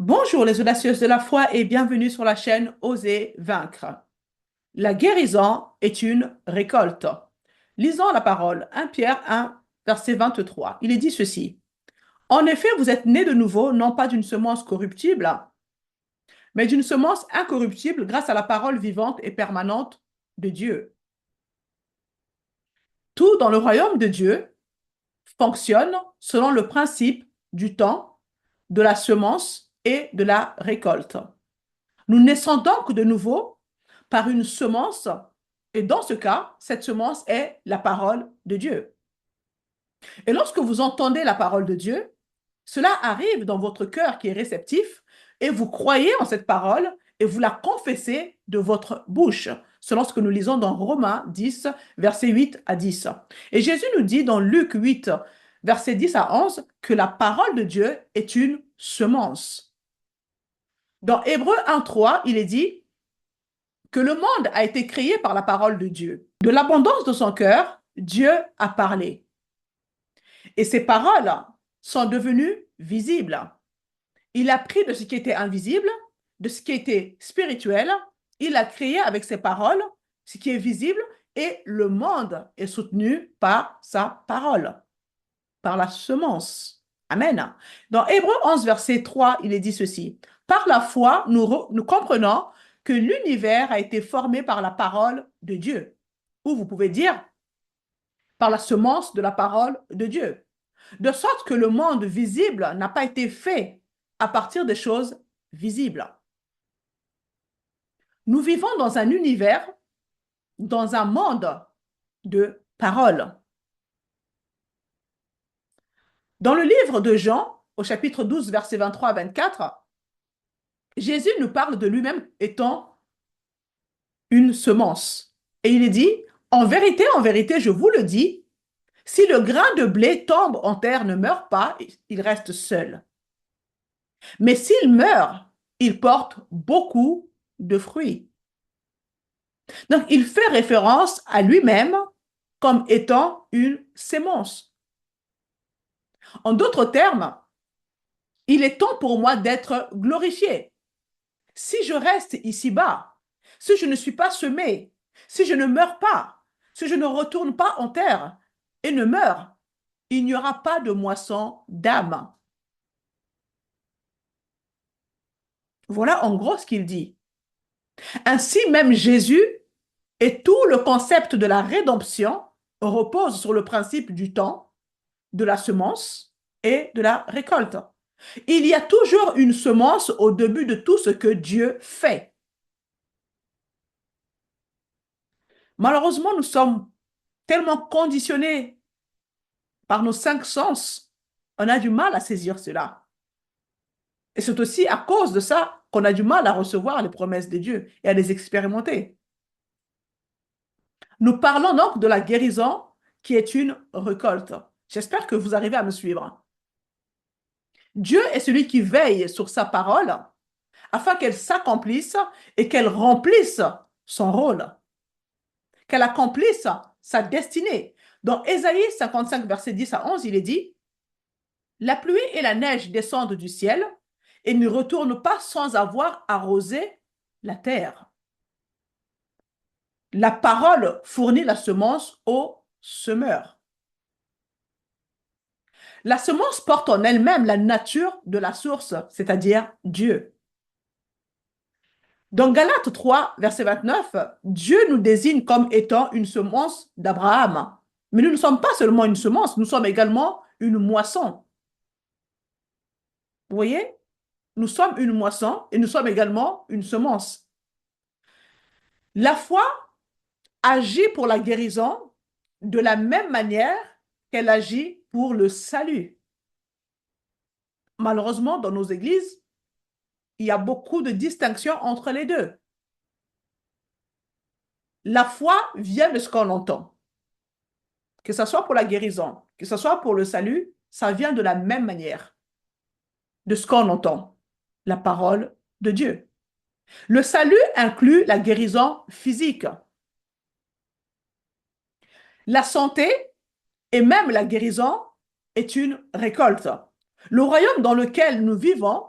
Bonjour les audacieuses de la foi et bienvenue sur la chaîne Oser vaincre. La guérison est une récolte. Lisons la parole 1 Pierre 1, verset 23. Il est dit ceci. En effet, vous êtes nés de nouveau, non pas d'une semence corruptible, mais d'une semence incorruptible grâce à la parole vivante et permanente de Dieu. Tout dans le royaume de Dieu fonctionne selon le principe du temps, de la semence et de la récolte. Nous naissons donc de nouveau par une semence, et dans ce cas, cette semence est la parole de Dieu. Et lorsque vous entendez la parole de Dieu, cela arrive dans votre cœur qui est réceptif, et vous croyez en cette parole, et vous la confessez de votre bouche, selon ce que nous lisons dans Romains 10, versets 8 à 10. Et Jésus nous dit dans Luc 8, versets 10 à 11, que la parole de Dieu est une semence. Dans Hébreux 1, 3, il est dit que le monde a été créé par la parole de Dieu. De l'abondance de son cœur, Dieu a parlé. Et ces paroles sont devenues visibles. Il a pris de ce qui était invisible, de ce qui était spirituel, il a créé avec ses paroles ce qui est visible et le monde est soutenu par sa parole, par la semence. Amen. Dans Hébreux 11, verset 3, il est dit ceci. Par la foi, nous comprenons que l'univers a été formé par la parole de Dieu. Ou vous pouvez dire par la semence de la parole de Dieu. De sorte que le monde visible n'a pas été fait à partir des choses visibles. Nous vivons dans un univers, dans un monde de paroles. Dans le livre de Jean, au chapitre 12, versets 23 à 24, Jésus nous parle de lui-même étant une semence. Et il est dit, en vérité, je vous le dis, si le grain de blé tombe en terre, ne meurt pas, il reste seul. Mais s'il meurt, il porte beaucoup de fruits. Donc, il fait référence à lui-même comme étant une sémence. En d'autres termes, il est temps pour moi d'être glorifié. Si je reste ici-bas, si je ne suis pas semé, si je ne meurs pas, si je ne retourne pas en terre et ne meurs, il n'y aura pas de moisson d'âme. Voilà en gros ce qu'il dit. Ainsi même Jésus et tout le concept de la rédemption repose sur le principe du temps, de la semence et de la récolte. Il y a toujours une semence au début de tout ce que Dieu fait. Malheureusement, nous sommes tellement conditionnés par nos 5 sens, on a du mal à saisir cela. Et c'est aussi à cause de ça qu'on a du mal à recevoir les promesses de Dieu et à les expérimenter. Nous parlons donc de la guérison qui est une récolte. J'espère que vous arrivez à me suivre. Dieu est celui qui veille sur sa parole afin qu'elle s'accomplisse et qu'elle remplisse son rôle, qu'elle accomplisse sa destinée. Dans Ésaïe 55, verset 10 à 11, il est dit, la pluie et la neige descendent du ciel et ne retournent pas sans avoir arrosé la terre. La parole fournit la semence au semeur. La semence porte en elle-même la nature de la source, c'est-à-dire Dieu. Dans Galates 3, verset 29, Dieu nous désigne comme étant une semence d'Abraham. Mais nous ne sommes pas seulement une semence, nous sommes également une moisson. Vous voyez? Nous sommes une moisson et nous sommes également une semence. La foi agit pour la guérison de la même manière qu'elle agit pour le salut. Malheureusement, dans nos églises, il y a beaucoup de distinctions entre les deux. La foi vient de ce qu'on entend. Que ce soit pour la guérison, que ce soit pour le salut, ça vient de la même manière, de ce qu'on entend, la parole de Dieu. Le salut inclut la guérison physique, la santé et même la guérison est une récolte. Le royaume dans lequel nous vivons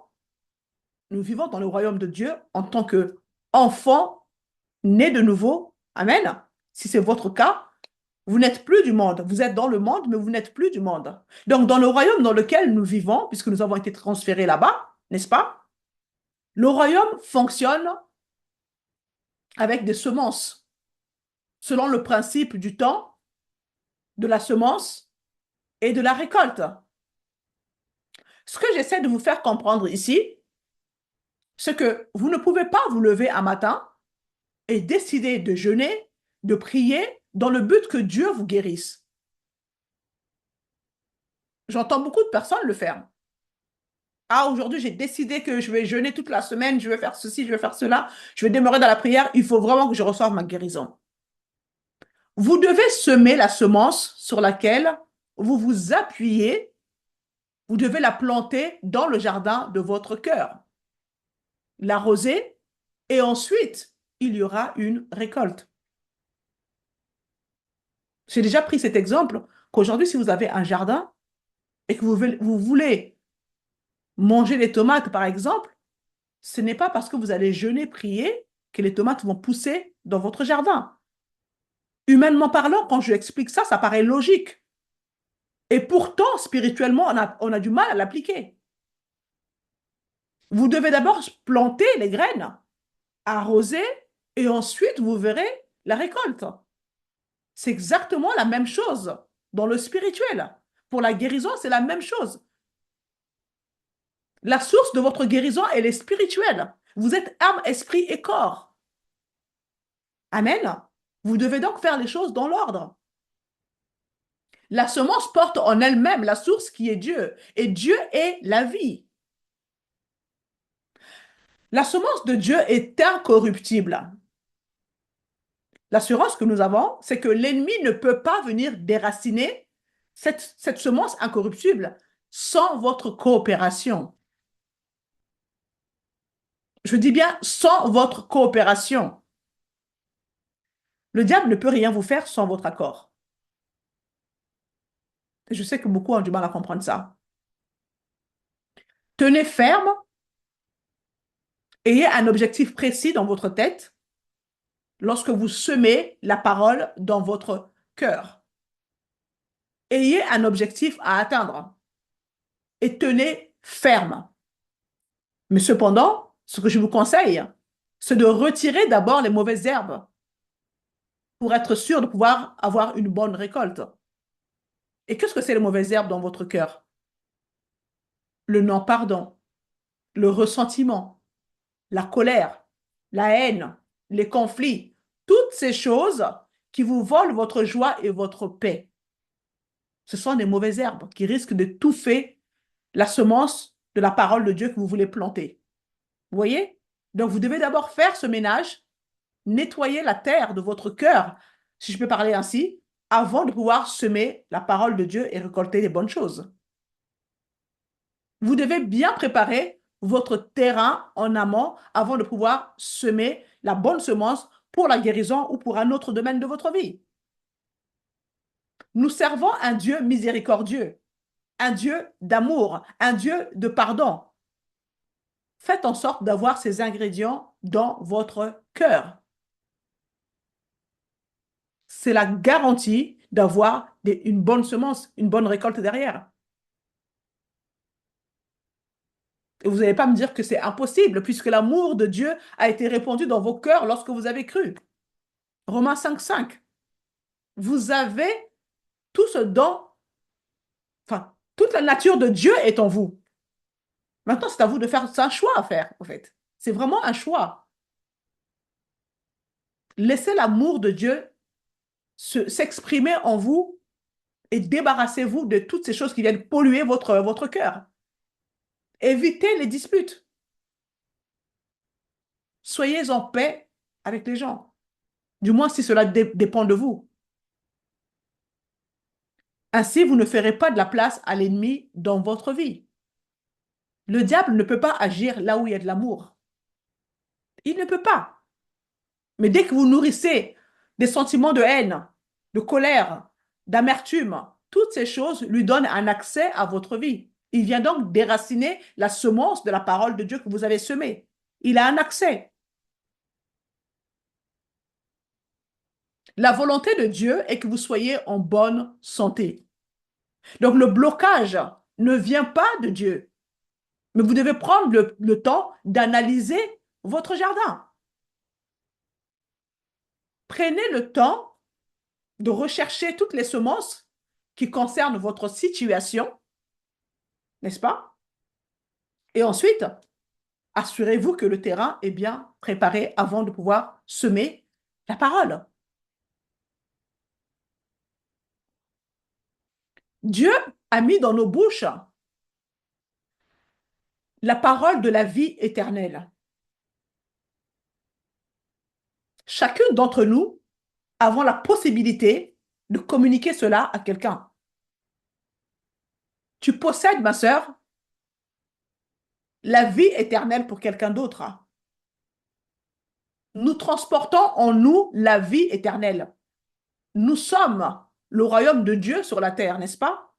nous vivons dans le royaume de Dieu en tant qu'enfants nés de nouveau. Amen. Si c'est votre cas, vous n'êtes plus du monde. Vous êtes dans le monde, mais vous n'êtes plus du monde. Donc, dans le royaume dans lequel nous vivons, puisque nous avons été transférés là-bas, n'est-ce pas? Le royaume fonctionne avec des semences, selon le principe du temps, de la semence et de la récolte. Ce que j'essaie de vous faire comprendre ici, c'est que vous ne pouvez pas vous lever un matin et décider de jeûner, de prier, dans le but que Dieu vous guérisse. J'entends beaucoup de personnes le faire. Ah, aujourd'hui, j'ai décidé que je vais jeûner toute la semaine, je vais faire ceci, je vais faire cela, je vais demeurer dans la prière, il faut vraiment que je reçoive ma guérison. Vous devez semer la semence sur laquelle vous vous appuyez, vous devez la planter dans le jardin de votre cœur, l'arroser, et ensuite, il y aura une récolte. J'ai déjà pris cet exemple qu'aujourd'hui, si vous avez un jardin et que vous voulez manger des tomates, par exemple, ce n'est pas parce que vous allez jeûner, prier, que les tomates vont pousser dans votre jardin. Humainement parlant, quand je explique ça, ça paraît logique. Et pourtant, spirituellement, on a du mal à l'appliquer. Vous devez d'abord planter les graines, arroser, et ensuite, vous verrez la récolte. C'est exactement la même chose dans le spirituel. Pour la guérison, c'est la même chose. La source de votre guérison, elle est spirituelle. Vous êtes âme, esprit et corps. Amen. Vous devez donc faire les choses dans l'ordre. La semence porte en elle-même la source qui est Dieu. Et Dieu est la vie. La semence de Dieu est incorruptible. L'assurance que nous avons, c'est que l'ennemi ne peut pas venir déraciner cette semence incorruptible sans votre coopération. Je dis bien sans votre coopération. Le diable ne peut rien vous faire sans votre accord. Et je sais que beaucoup ont du mal à comprendre ça. Tenez ferme, ayez un objectif précis dans votre tête lorsque vous semez la parole dans votre cœur. Ayez un objectif à atteindre et tenez ferme. Mais cependant, ce que je vous conseille, c'est de retirer d'abord les mauvaises herbes pour être sûr de pouvoir avoir une bonne récolte. Et qu'est-ce que c'est les mauvaises herbes dans votre cœur? Le non-pardon, le ressentiment, la colère, la haine, les conflits, toutes ces choses qui vous volent votre joie et votre paix. Ce sont des mauvaises herbes qui risquent d'étouffer la semence de la parole de Dieu que vous voulez planter. Vous voyez? Donc, vous devez d'abord faire ce ménage, nettoyer la terre de votre cœur, si je peux parler ainsi, avant de pouvoir semer la parole de Dieu et récolter les bonnes choses. Vous devez bien préparer votre terrain en amont avant de pouvoir semer la bonne semence pour la guérison ou pour un autre domaine de votre vie. Nous servons un Dieu miséricordieux, un Dieu d'amour, un Dieu de pardon. Faites en sorte d'avoir ces ingrédients dans votre cœur. C'est la garantie d'avoir une bonne semence, une bonne récolte derrière. Et vous n'allez pas me dire que c'est impossible, puisque l'amour de Dieu a été répandu dans vos cœurs lorsque vous avez cru. Romains 5,5. Vous avez tout ce dont, enfin, toute la nature de Dieu est en vous. Maintenant, c'est à vous de faire, c'est un choix à faire, en fait. C'est vraiment un choix. Laissez l'amour de Dieu s'exprimer en vous et débarrassez-vous de toutes ces choses qui viennent polluer votre cœur. Évitez les disputes. Soyez en paix avec les gens. Du moins, si cela dépend de vous. Ainsi, vous ne ferez pas de la place à l'ennemi dans votre vie. Le diable ne peut pas agir là où il y a de l'amour. Il ne peut pas. Mais dès que vous nourrissez des sentiments de haine, de colère, d'amertume, toutes ces choses lui donnent un accès à votre vie. Il vient donc déraciner la semence de la parole de Dieu que vous avez semée. Il a un accès. La volonté de Dieu est que vous soyez en bonne santé. Donc le blocage ne vient pas de Dieu, mais vous devez prendre le temps d'analyser votre jardin. Prenez le temps de rechercher toutes les semences qui concernent votre situation, n'est-ce pas? Et ensuite, assurez-vous que le terrain est bien préparé avant de pouvoir semer la parole. Dieu a mis dans nos bouches la parole de la vie éternelle. Chacun d'entre nous avons la possibilité de communiquer cela à quelqu'un. Tu possèdes, ma sœur, la vie éternelle pour quelqu'un d'autre. Nous transportons en nous la vie éternelle. Nous sommes le royaume de Dieu sur la terre, n'est-ce pas?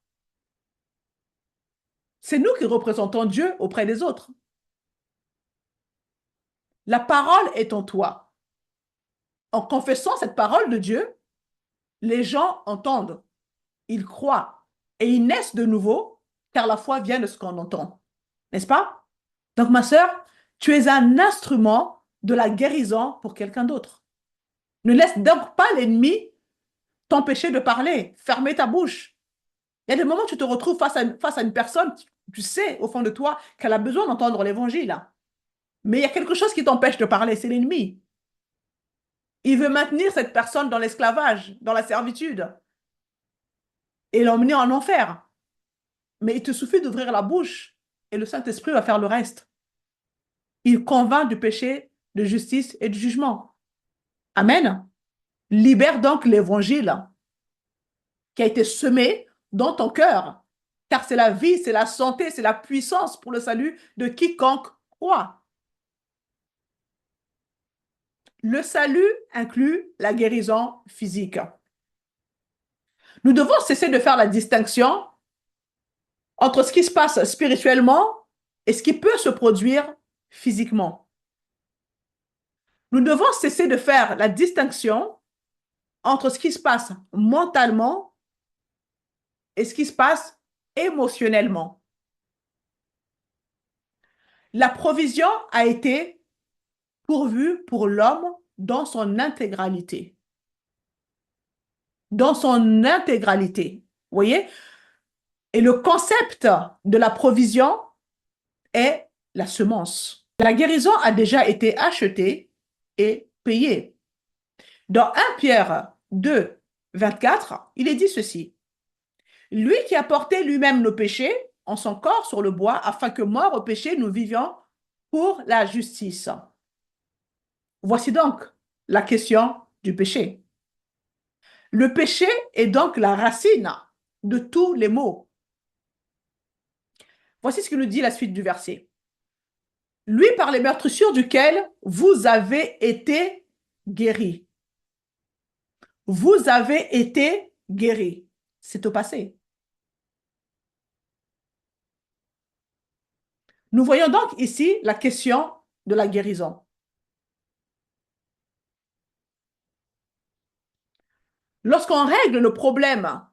C'est nous qui représentons Dieu auprès des autres. La parole est en toi. En confessant cette parole de Dieu, les gens entendent, ils croient et ils naissent de nouveau, car la foi vient de ce qu'on entend. N'est-ce pas? Donc, ma sœur, tu es un instrument de la guérison pour quelqu'un d'autre. Ne laisse donc pas l'ennemi t'empêcher de parler. Fermer ta bouche. Il y a des moments où tu te retrouves face à une personne, tu sais au fond de toi qu'elle a besoin d'entendre l'évangile. Mais il y a quelque chose qui t'empêche de parler, c'est l'ennemi. Il veut maintenir cette personne dans l'esclavage, dans la servitude, et l'emmener en enfer. Mais il te suffit d'ouvrir la bouche et le Saint-Esprit va faire le reste. Il convainc du péché, de justice et du jugement. Amen. Libère donc l'évangile qui a été semé dans ton cœur. Car c'est la vie, c'est la santé, c'est la puissance pour le salut de quiconque croit. Le salut inclut la guérison physique. Nous devons cesser de faire la distinction entre ce qui se passe spirituellement et ce qui peut se produire physiquement. Nous devons cesser de faire la distinction entre ce qui se passe mentalement et ce qui se passe émotionnellement. La provision a été pourvue pour l'homme dans son intégralité. Dans son intégralité. Vous voyez? Et le concept de la provision est la semence. La guérison a déjà été achetée et payée. Dans 1 Pierre 2, 24, il est dit ceci. Lui qui a porté lui-même nos péchés en son corps sur le bois, afin que, morts au péché, nous vivions pour la justice. Voici donc la question du péché. Le péché est donc la racine de tous les maux. Voici ce que nous dit la suite du verset. Lui, par les meurtrissures duquel vous avez été guéris. Vous avez été guéris. C'est au passé. Nous voyons donc ici la question de la guérison. Lorsqu'on règle le problème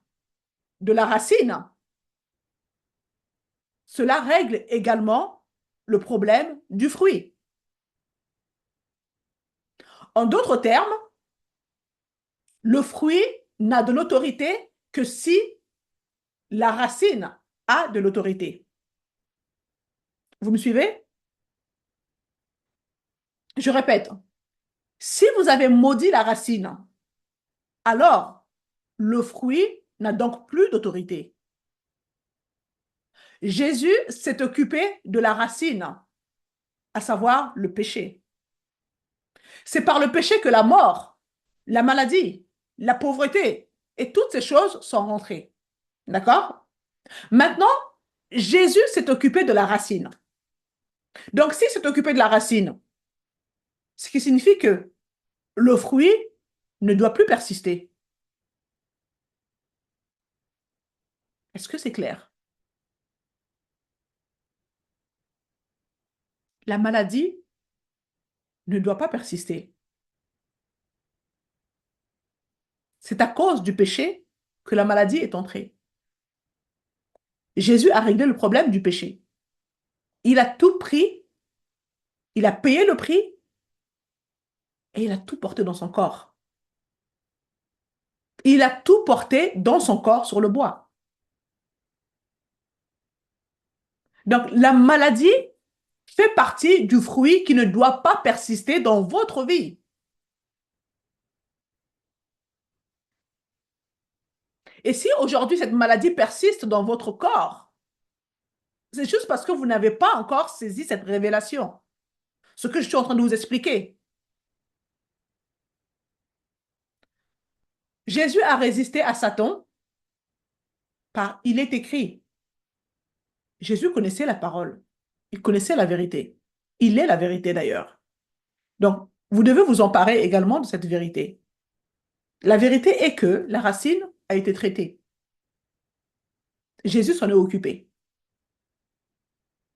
de la racine, cela règle également le problème du fruit. En d'autres termes, le fruit n'a de l'autorité que si la racine a de l'autorité. Vous me suivez? Je répète, si vous avez maudit la racine, alors le fruit n'a donc plus d'autorité. Jésus s'est occupé de la racine, à savoir le péché. C'est par le péché que la mort, la maladie, la pauvreté et toutes ces choses sont rentrées. D'accord? Maintenant, Jésus s'est occupé de la racine. Donc, s'il s'est occupé de la racine, ce qui signifie que le fruit ne doit plus persister. Est-ce que c'est clair? La maladie ne doit pas persister. C'est à cause du péché que la maladie est entrée. Jésus a réglé le problème du péché. Il a tout pris, il a payé le prix et il a tout porté dans son corps. Il a tout porté dans son corps sur le bois. Donc, la maladie fait partie du fruit qui ne doit pas persister dans votre vie. Et si aujourd'hui cette maladie persiste dans votre corps, c'est juste parce que vous n'avez pas encore saisi cette révélation. Ce que je suis en train de vous expliquer. Jésus a résisté à Satan par il est écrit. Jésus connaissait la parole. Il connaissait la vérité. Il est la vérité d'ailleurs. Donc, vous devez vous emparer également de cette vérité. La vérité est que la racine a été traitée. Jésus s'en est occupé.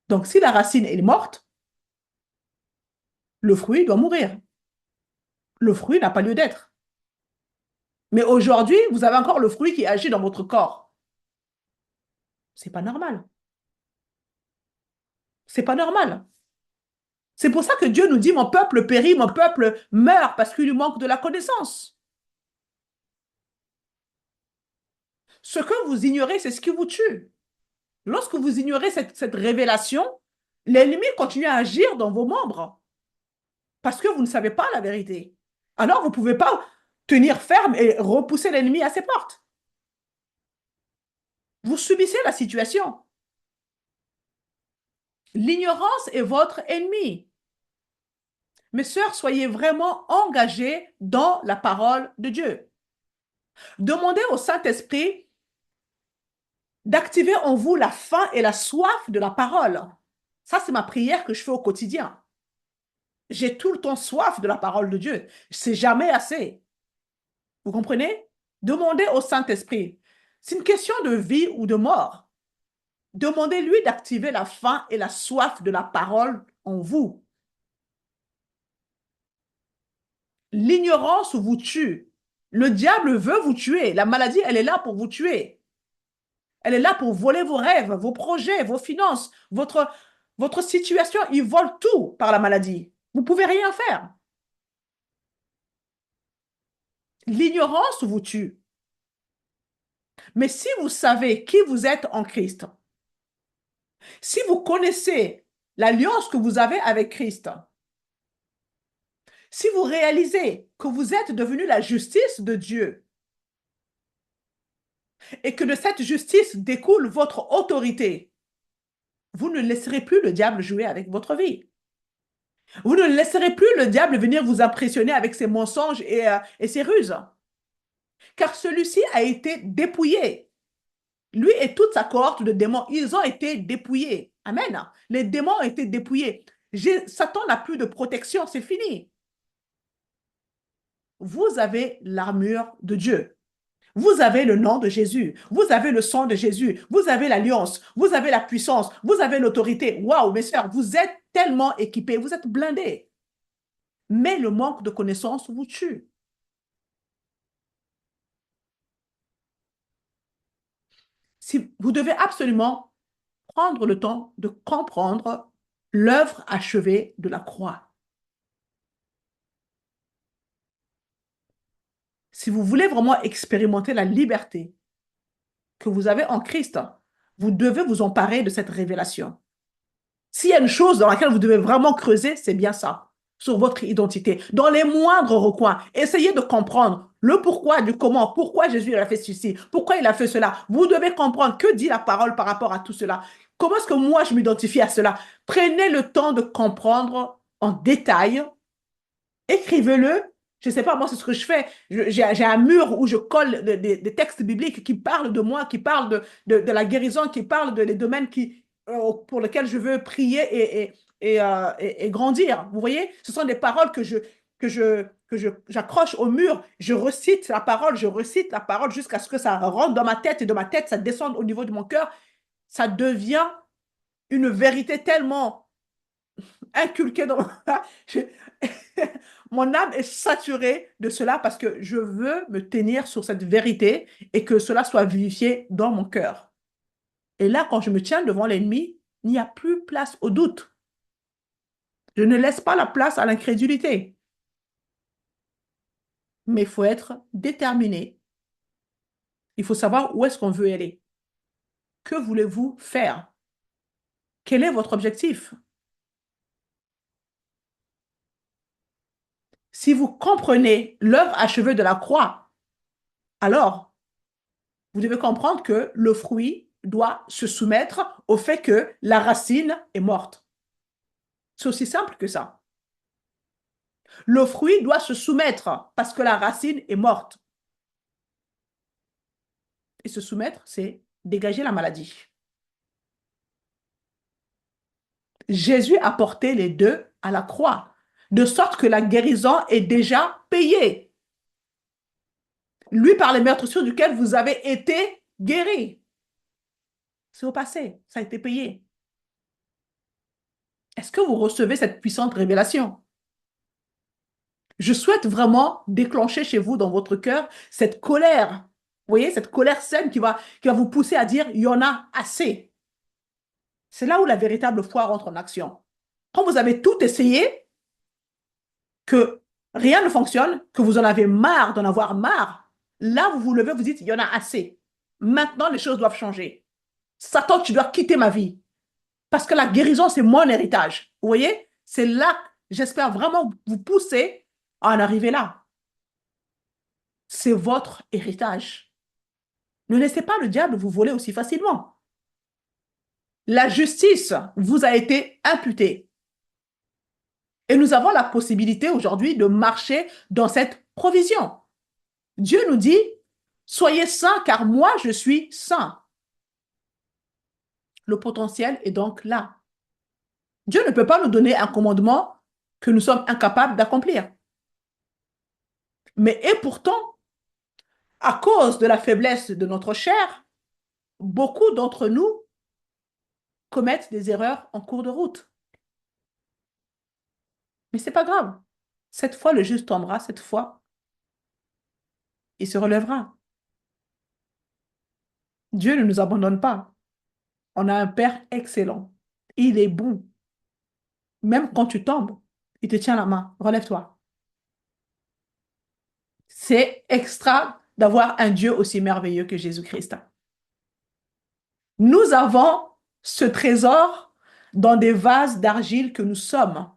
Donc, si la racine est morte, le fruit doit mourir. Le fruit n'a pas lieu d'être. Mais aujourd'hui, vous avez encore le fruit qui agit dans votre corps. C'est pas normal. C'est pas normal. C'est pour ça que Dieu nous dit, mon peuple périt, mon peuple meurt parce qu'il lui manque de la connaissance. Ce que vous ignorez, c'est ce qui vous tue. Lorsque vous ignorez cette révélation, l'ennemi continue à agir dans vos membres parce que vous ne savez pas la vérité. Alors, vous ne pouvez pas tenir ferme et repousser l'ennemi à ses portes. Vous subissez la situation. L'ignorance est votre ennemi. Mes sœurs, soyez vraiment engagées dans la parole de Dieu. Demandez au Saint-Esprit d'activer en vous la faim et la soif de la parole. Ça, c'est ma prière que je fais au quotidien. J'ai tout le temps soif de la parole de Dieu. C'est jamais assez. Vous comprenez? Demandez au Saint-Esprit. C'est une question de vie ou de mort. Demandez-lui d'activer la faim et la soif de la parole en vous. L'ignorance vous tue. Le diable veut vous tuer. La maladie, elle est là pour vous tuer. Elle est là pour voler vos rêves, vos projets, vos finances, votre situation. Il vole tout par la maladie. Vous ne pouvez rien faire. L'ignorance vous tue. Mais si vous savez qui vous êtes en Christ, si vous connaissez l'alliance que vous avez avec Christ, si vous réalisez que vous êtes devenu la justice de Dieu et que de cette justice découle votre autorité, vous ne laisserez plus le diable jouer avec votre vie. Vous ne laisserez plus le diable venir vous impressionner avec ses mensonges et ses ruses. Car celui-ci a été dépouillé. Lui et toute sa cohorte de démons, ils ont été dépouillés. Amen. Les démons ont été dépouillés. Satan n'a plus de protection, c'est fini. Vous avez l'armure de Dieu. Vous avez le nom de Jésus. Vous avez le sang de Jésus. Vous avez l'alliance. Vous avez la puissance. Vous avez l'autorité. Waouh, mes sœurs, vous êtes tellement équipés. Vous êtes blindés. Mais le manque de connaissance vous tue. Si vous devez absolument prendre le temps de comprendre l'œuvre achevée de la croix. Si vous voulez vraiment expérimenter la liberté que vous avez en Christ, vous devez vous emparer de cette révélation. S'il y a une chose dans laquelle vous devez vraiment creuser, c'est bien ça, sur votre identité. Dans les moindres recoins, essayez de comprendre le pourquoi du comment, pourquoi Jésus a fait ceci, pourquoi il a fait cela. Vous devez comprendre que dit la parole par rapport à tout cela. Comment est-ce que moi je m'identifie à cela? Prenez le temps de comprendre en détail, écrivez-le. Je ne sais pas, moi, c'est ce que je fais. J'ai un mur où je colle des textes bibliques qui parlent de moi, qui parlent de la guérison, qui parlent des domaines pour lesquels je veux prier et grandir. Vous voyez, ce sont des paroles j'accroche au mur. Je recite la parole jusqu'à ce que ça rentre dans ma tête et de ma tête, ça descende au niveau de mon cœur. Ça devient une vérité tellement inculqué dans je- mon âme est saturée de cela parce que je veux me tenir sur cette vérité et que cela soit vivifié dans mon cœur. Et là, quand je me tiens devant l'ennemi, il n'y a plus place au doute. Je ne laisse pas la place à l'incrédulité. Mais il faut être déterminé. Il faut savoir où est-ce qu'on veut aller. Que voulez-vous faire? Quel est votre objectif? Si vous comprenez l'œuvre achevée de la croix, alors vous devez comprendre que le fruit doit se soumettre au fait que la racine est morte. C'est aussi simple que ça. Le fruit doit se soumettre parce que la racine est morte. Et se soumettre, c'est dégager la maladie. Jésus a porté les deux à la croix, de sorte que la guérison est déjà payée. Lui, par les meurtrissures duquel vous avez été guéri. C'est au passé, ça a été payé. Est-ce que vous recevez cette puissante révélation? Je souhaite vraiment déclencher chez vous, dans votre cœur, cette colère. Vous voyez, cette colère saine qui va vous pousser à dire, il y en a assez. C'est là où la véritable foi rentre en action. Quand vous avez tout essayé, que rien ne fonctionne, que vous en avez marre d'en avoir marre, là, vous vous levez, vous dites, il y en a assez. Maintenant, les choses doivent changer. Satan, tu dois quitter ma vie. Parce que la guérison, c'est mon héritage. Vous voyez? C'est là, j'espère vraiment vous pousser à en arriver là. C'est votre héritage. Ne laissez pas le diable vous voler aussi facilement. La justice vous a été imputée. Et nous avons la possibilité aujourd'hui de marcher dans cette provision. Dieu nous dit, soyez saints car moi je suis saint. Le potentiel est donc là. Dieu ne peut pas nous donner un commandement que nous sommes incapables d'accomplir. Mais et pourtant, à cause de la faiblesse de notre chair, beaucoup d'entre nous commettent des erreurs en cours de route. Mais ce n'est pas grave. Cette fois, le juste tombera, cette fois, il se relèvera. Dieu ne nous abandonne pas. On a un Père excellent. Il est bon. Même quand tu tombes, il te tient la main. Relève-toi. C'est extra d'avoir un Dieu aussi merveilleux que Jésus-Christ. Nous avons ce trésor dans des vases d'argile que nous sommes.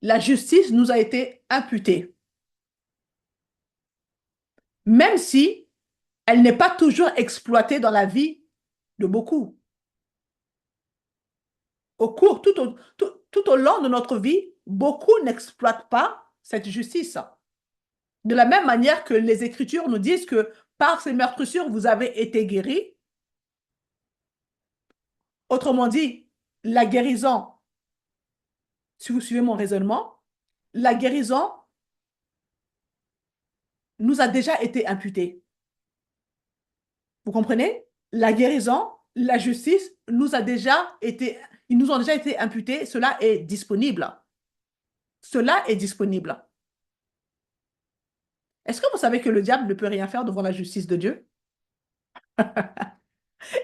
La justice nous a été imputée. Même si elle n'est pas toujours exploitée dans la vie de beaucoup. Tout au long de notre vie, beaucoup n'exploitent pas cette justice. De la même manière que les Écritures nous disent que par ces meurtrissures, vous avez été guéris. Autrement dit, la guérison, si vous suivez mon raisonnement, la guérison nous a déjà été imputée. Vous comprenez? La guérison, la justice ils nous ont déjà été imputés. Cela est disponible. Cela est disponible. Est-ce que vous savez que le diable ne peut rien faire devant la justice de Dieu?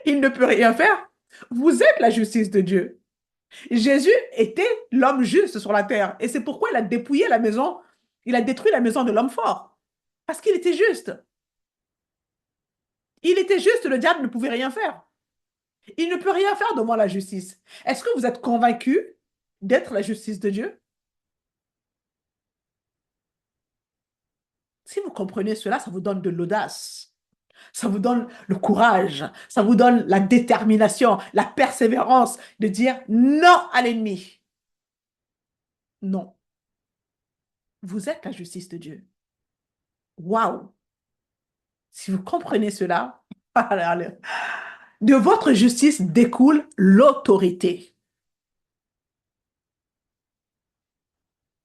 Il ne peut rien faire. Vous êtes la justice de Dieu. Jésus était l'homme juste sur la terre. Et c'est pourquoi il a dépouillé la maison, il a détruit la maison de l'homme fort. Parce qu'il était juste. Il était juste, le diable ne pouvait rien faire. Il ne peut rien faire devant la justice. Est-ce que vous êtes convaincu d'être la justice de Dieu? Si vous comprenez cela, ça vous donne de l'audace. Ça vous donne le courage, ça vous donne la détermination, la persévérance de dire non à l'ennemi. Non, vous êtes la justice de Dieu. Waouh! Si vous comprenez cela, de votre justice découle l'autorité.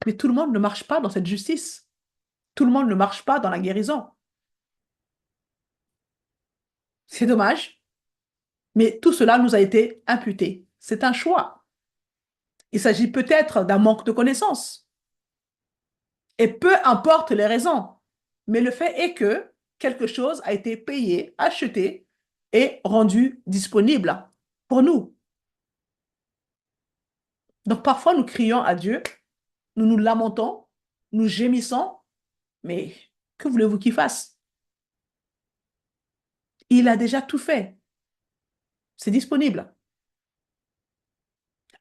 Mais tout le monde ne marche pas dans cette justice. Tout le monde ne marche pas dans la guérison. C'est dommage, mais tout cela nous a été imputé. C'est un choix. Il s'agit peut-être d'un manque de connaissances. Et peu importe les raisons. Mais le fait est que quelque chose a été payé, acheté et rendu disponible pour nous. Donc parfois, nous crions à Dieu, nous nous lamentons, nous gémissons, mais que voulez-vous qu'il fasse? Il a déjà tout fait. C'est disponible.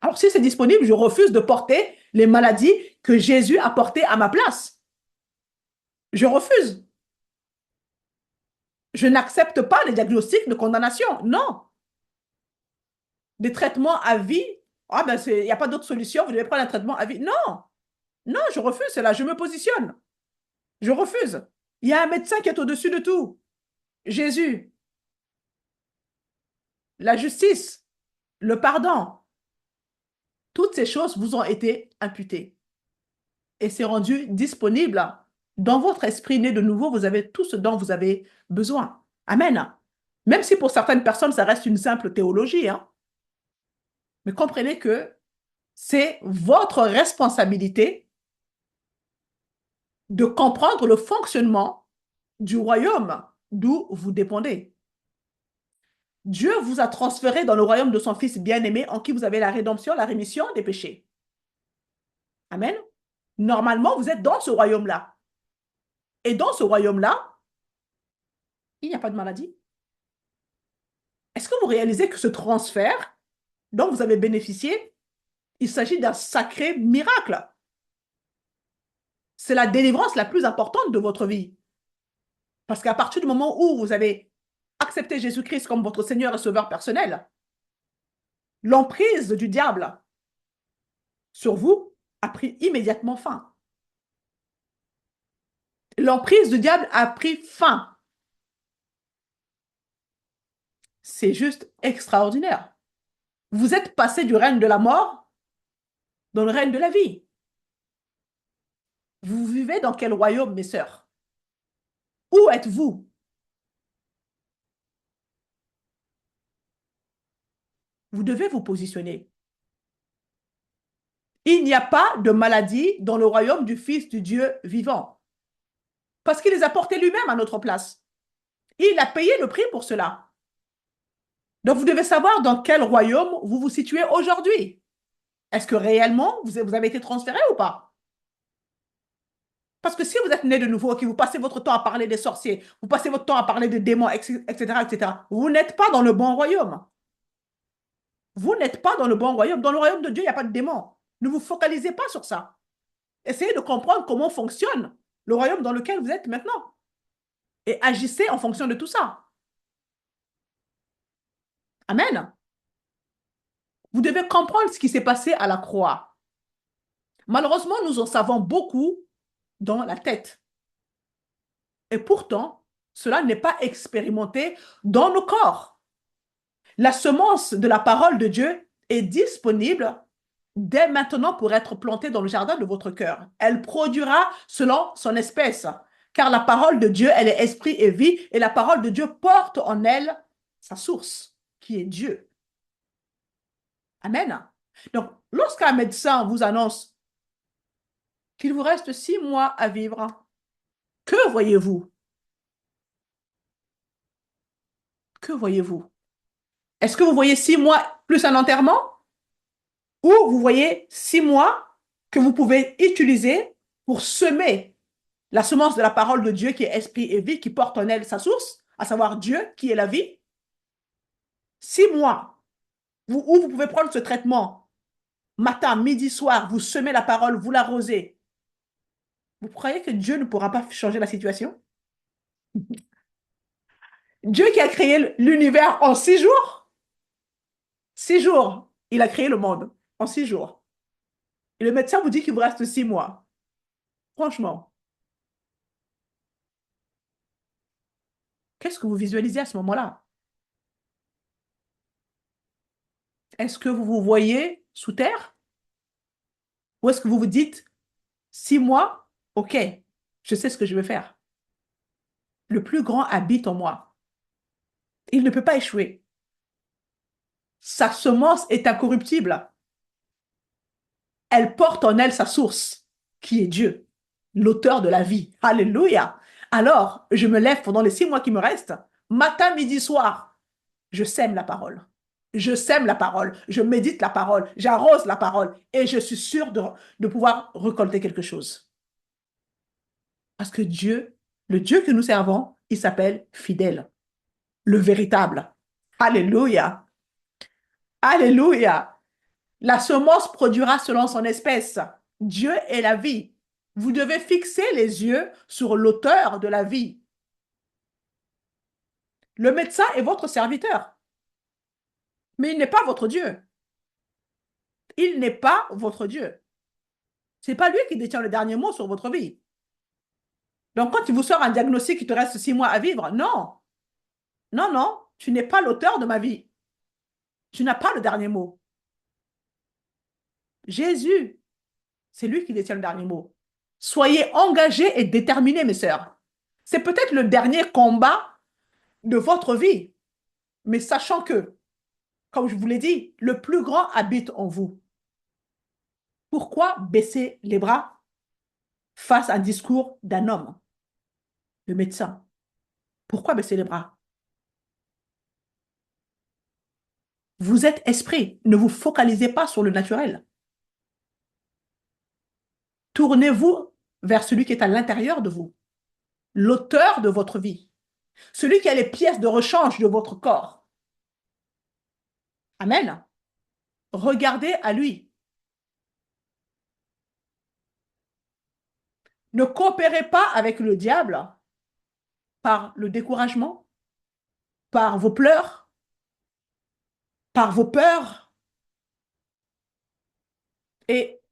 Alors si c'est disponible, je refuse de porter les maladies que Jésus a portées à ma place. Je refuse. Je n'accepte pas les diagnostics de condamnation. Non. Des traitements à vie. Ah ben, il n'y a pas d'autre solution, vous devez prendre un traitement à vie. Non. Non, je refuse cela. Je me positionne. Je refuse. Il y a un médecin qui est au-dessus de tout. Jésus, la justice, le pardon. Toutes ces choses vous ont été imputées. Et c'est rendu disponible. Dans votre esprit né de nouveau, vous avez tout ce dont vous avez besoin. Amen. Même si pour certaines personnes, ça reste une simple théologie. Hein. Mais comprenez que c'est votre responsabilité de comprendre le fonctionnement du royaume d'où vous dépendez. Dieu vous a transféré dans le royaume de son Fils bien-aimé en qui vous avez la rédemption, la rémission des péchés. Amen. Normalement, vous êtes dans ce royaume-là. Et dans ce royaume-là, il n'y a pas de maladie. Est-ce que vous réalisez que ce transfert dont vous avez bénéficié, il s'agit d'un sacré miracle? C'est la délivrance la plus importante de votre vie. Parce qu'à partir du moment où vous avez accepté Jésus-Christ comme votre Seigneur et Sauveur personnel, l'emprise du diable sur vous a pris immédiatement fin. L'emprise du diable a pris fin. C'est juste extraordinaire. Vous êtes passé du règne de la mort dans le règne de la vie. Vous vivez dans quel royaume, mes sœurs? Où êtes-vous? Vous devez vous positionner. Il n'y a pas de maladie dans le royaume du Fils du Dieu vivant. Parce qu'il les a portés lui-même à notre place. Il a payé le prix pour cela. Donc vous devez savoir dans quel royaume vous vous situez aujourd'hui. Est-ce que réellement vous avez été transféré ou pas? Parce que si vous êtes né de nouveau et que vous passez votre temps à parler des sorciers, vous passez votre temps à parler de démons, etc., vous n'êtes pas dans le bon royaume. Vous n'êtes pas dans le bon royaume. Dans le royaume de Dieu, il n'y a pas de démons. Ne vous focalisez pas sur ça. Essayez de comprendre comment fonctionne le royaume dans lequel vous êtes maintenant. Et agissez en fonction de tout ça. Amen. Vous devez comprendre ce qui s'est passé à la croix. Malheureusement, nous en savons beaucoup dans la tête. Et pourtant, cela n'est pas expérimenté dans nos corps. La semence de la parole de Dieu est disponible dès maintenant pour être plantée dans le jardin de votre cœur. Elle produira selon son espèce, car la parole de Dieu, elle est esprit et vie, et la parole de Dieu porte en elle sa source, qui est Dieu. Amen. Donc, lorsqu'un médecin vous annonce qu'il vous reste 6 mois à vivre, que voyez-vous? Que voyez-vous? Est-ce que vous voyez 6 mois plus un enterrement? Ou vous voyez 6 mois que vous pouvez utiliser pour semer la semence de la parole de Dieu qui est esprit et vie, qui porte en elle sa source, à savoir Dieu qui est la vie? 6 mois où vous pouvez prendre ce traitement matin, midi, soir, vous semez la parole, vous l'arrosez. Vous croyez que Dieu ne pourra pas changer la situation? Dieu qui a créé l'univers en 6 jours, 6 jours, il a créé le monde en 6 jours. Et le médecin vous dit qu'il vous reste 6 mois. Franchement, qu'est-ce que vous visualisez à ce moment-là? Est-ce que vous vous voyez sous terre? Ou est-ce que vous vous dites, 6 mois, ok, je sais ce que je veux faire. Le plus grand habite en moi. Il ne peut pas échouer. Sa semence est incorruptible. Elle porte en elle sa source, qui est Dieu, l'auteur de la vie. Alléluia. Alors, je me lève pendant les 6 mois qui me restent, matin, midi, soir. Je sème la parole. Je sème la parole. Je médite la parole. J'arrose la parole. Et je suis sûre de pouvoir récolter quelque chose. Parce que Dieu, le Dieu que nous servons, il s'appelle fidèle, le véritable. Alléluia. Alléluia. La semence produira selon son espèce. Dieu est la vie. Vous devez fixer les yeux sur l'auteur de la vie. Le médecin est votre serviteur, mais il n'est pas votre Dieu. Il n'est pas votre Dieu. Ce n'est pas lui qui détient le dernier mot sur votre vie. Donc, quand il vous sort un diagnostic, il te reste 6 mois à vivre, non. Non, non, tu n'es pas l'auteur de ma vie. Tu n'as pas le dernier mot. Jésus, c'est lui qui détient le dernier mot. Soyez engagés et déterminés, mes sœurs. C'est peut-être le dernier combat de votre vie, mais sachant que, comme je vous l'ai dit, le plus grand habite en vous. Pourquoi baisser les bras face à un discours d'un homme, le médecin? Pourquoi baisser les bras? Vous êtes esprit, ne vous focalisez pas sur le naturel. Tournez-vous vers celui qui est à l'intérieur de vous, l'auteur de votre vie, celui qui a les pièces de rechange de votre corps. Amen. Regardez à lui. Ne coopérez pas avec le diable par le découragement, par vos pleurs, par vos peurs, et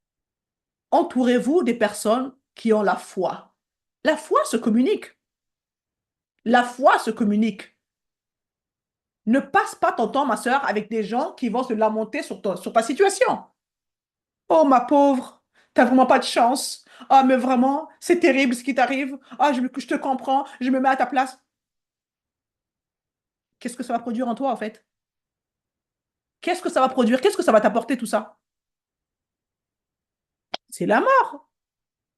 entourez-vous des personnes qui ont la foi. La foi se communique. La foi se communique. Ne passe pas ton temps, ma sœur, avec des gens qui vont se lamenter sur ta situation. Oh, ma pauvre, t'as vraiment pas de chance. Ah, mais vraiment, c'est terrible ce qui t'arrive. Ah, je te comprends, je me mets à ta place. Qu'est-ce que ça va produire en toi, en fait? Qu'est-ce que ça va produire? Qu'est-ce que ça va t'apporter, tout ça? C'est la mort.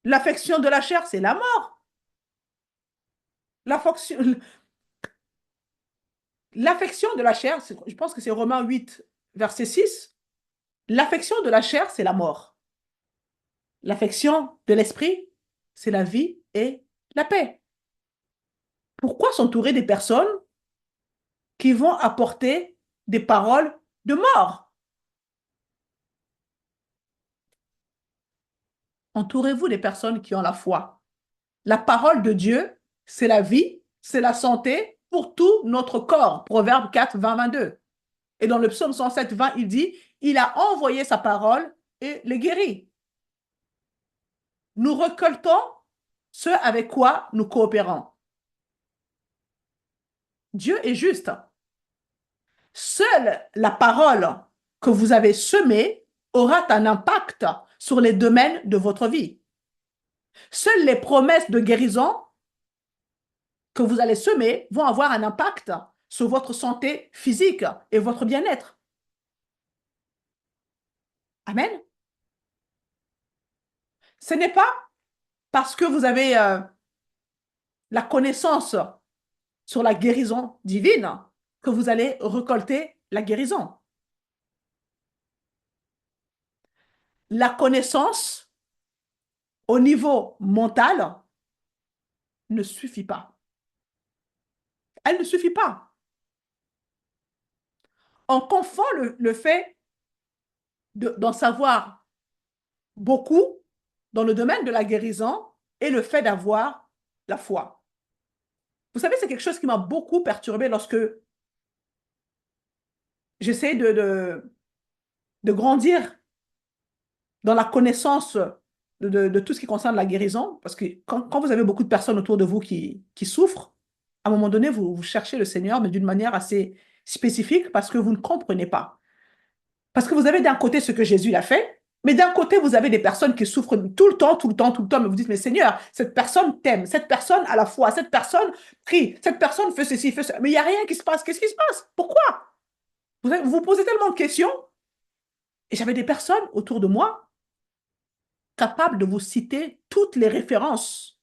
L'affection de la chair, c'est la mort. L'affection l'affection de la chair, je pense que c'est Romains 8, verset 6. L'affection de la chair, c'est la mort. L'affection de l'esprit, c'est la vie et la paix. Pourquoi s'entourer des personnes qui vont apporter des paroles de mort? Entourez-vous des personnes qui ont la foi. La parole de Dieu, c'est la vie, c'est la santé pour tout notre corps. Proverbe 4, 20, 22. Et dans le psaume 107, 20, il dit, il a envoyé sa parole et les guérit. Nous récoltons ce avec quoi nous coopérons. Dieu est juste. Seule la parole que vous avez semée aura un impact sur les domaines de votre vie. Seules les promesses de guérison que vous allez semer vont avoir un impact sur votre santé physique et votre bien-être. Amen. Ce n'est pas parce que vous avez la connaissance sur la guérison divine que vous allez récolter la guérison. La connaissance au niveau mental ne suffit pas. Elle ne suffit pas. On confond le fait d'en savoir beaucoup dans le domaine de la guérison et le fait d'avoir la foi. Vous savez, c'est quelque chose qui m'a beaucoup perturbée lorsque j'essaie de grandir dans la connaissance de tout ce qui concerne la guérison, parce que quand vous avez beaucoup de personnes autour de vous qui souffrent, à un moment donné, vous cherchez le Seigneur, mais d'une manière assez spécifique, parce que vous ne comprenez pas. Parce que vous avez d'un côté ce que Jésus a fait, mais d'un côté, vous avez des personnes qui souffrent tout le temps, tout le temps, tout le temps, mais vous dites, mais Seigneur, cette personne t'aime, cette personne a la foi, cette personne prie, cette personne fait ceci, fait cela, mais il n'y a rien qui se passe. Qu'est-ce qui se passe? Pourquoi? Vous vous posez tellement de questions et j'avais des personnes autour de moi capables de vous citer toutes les références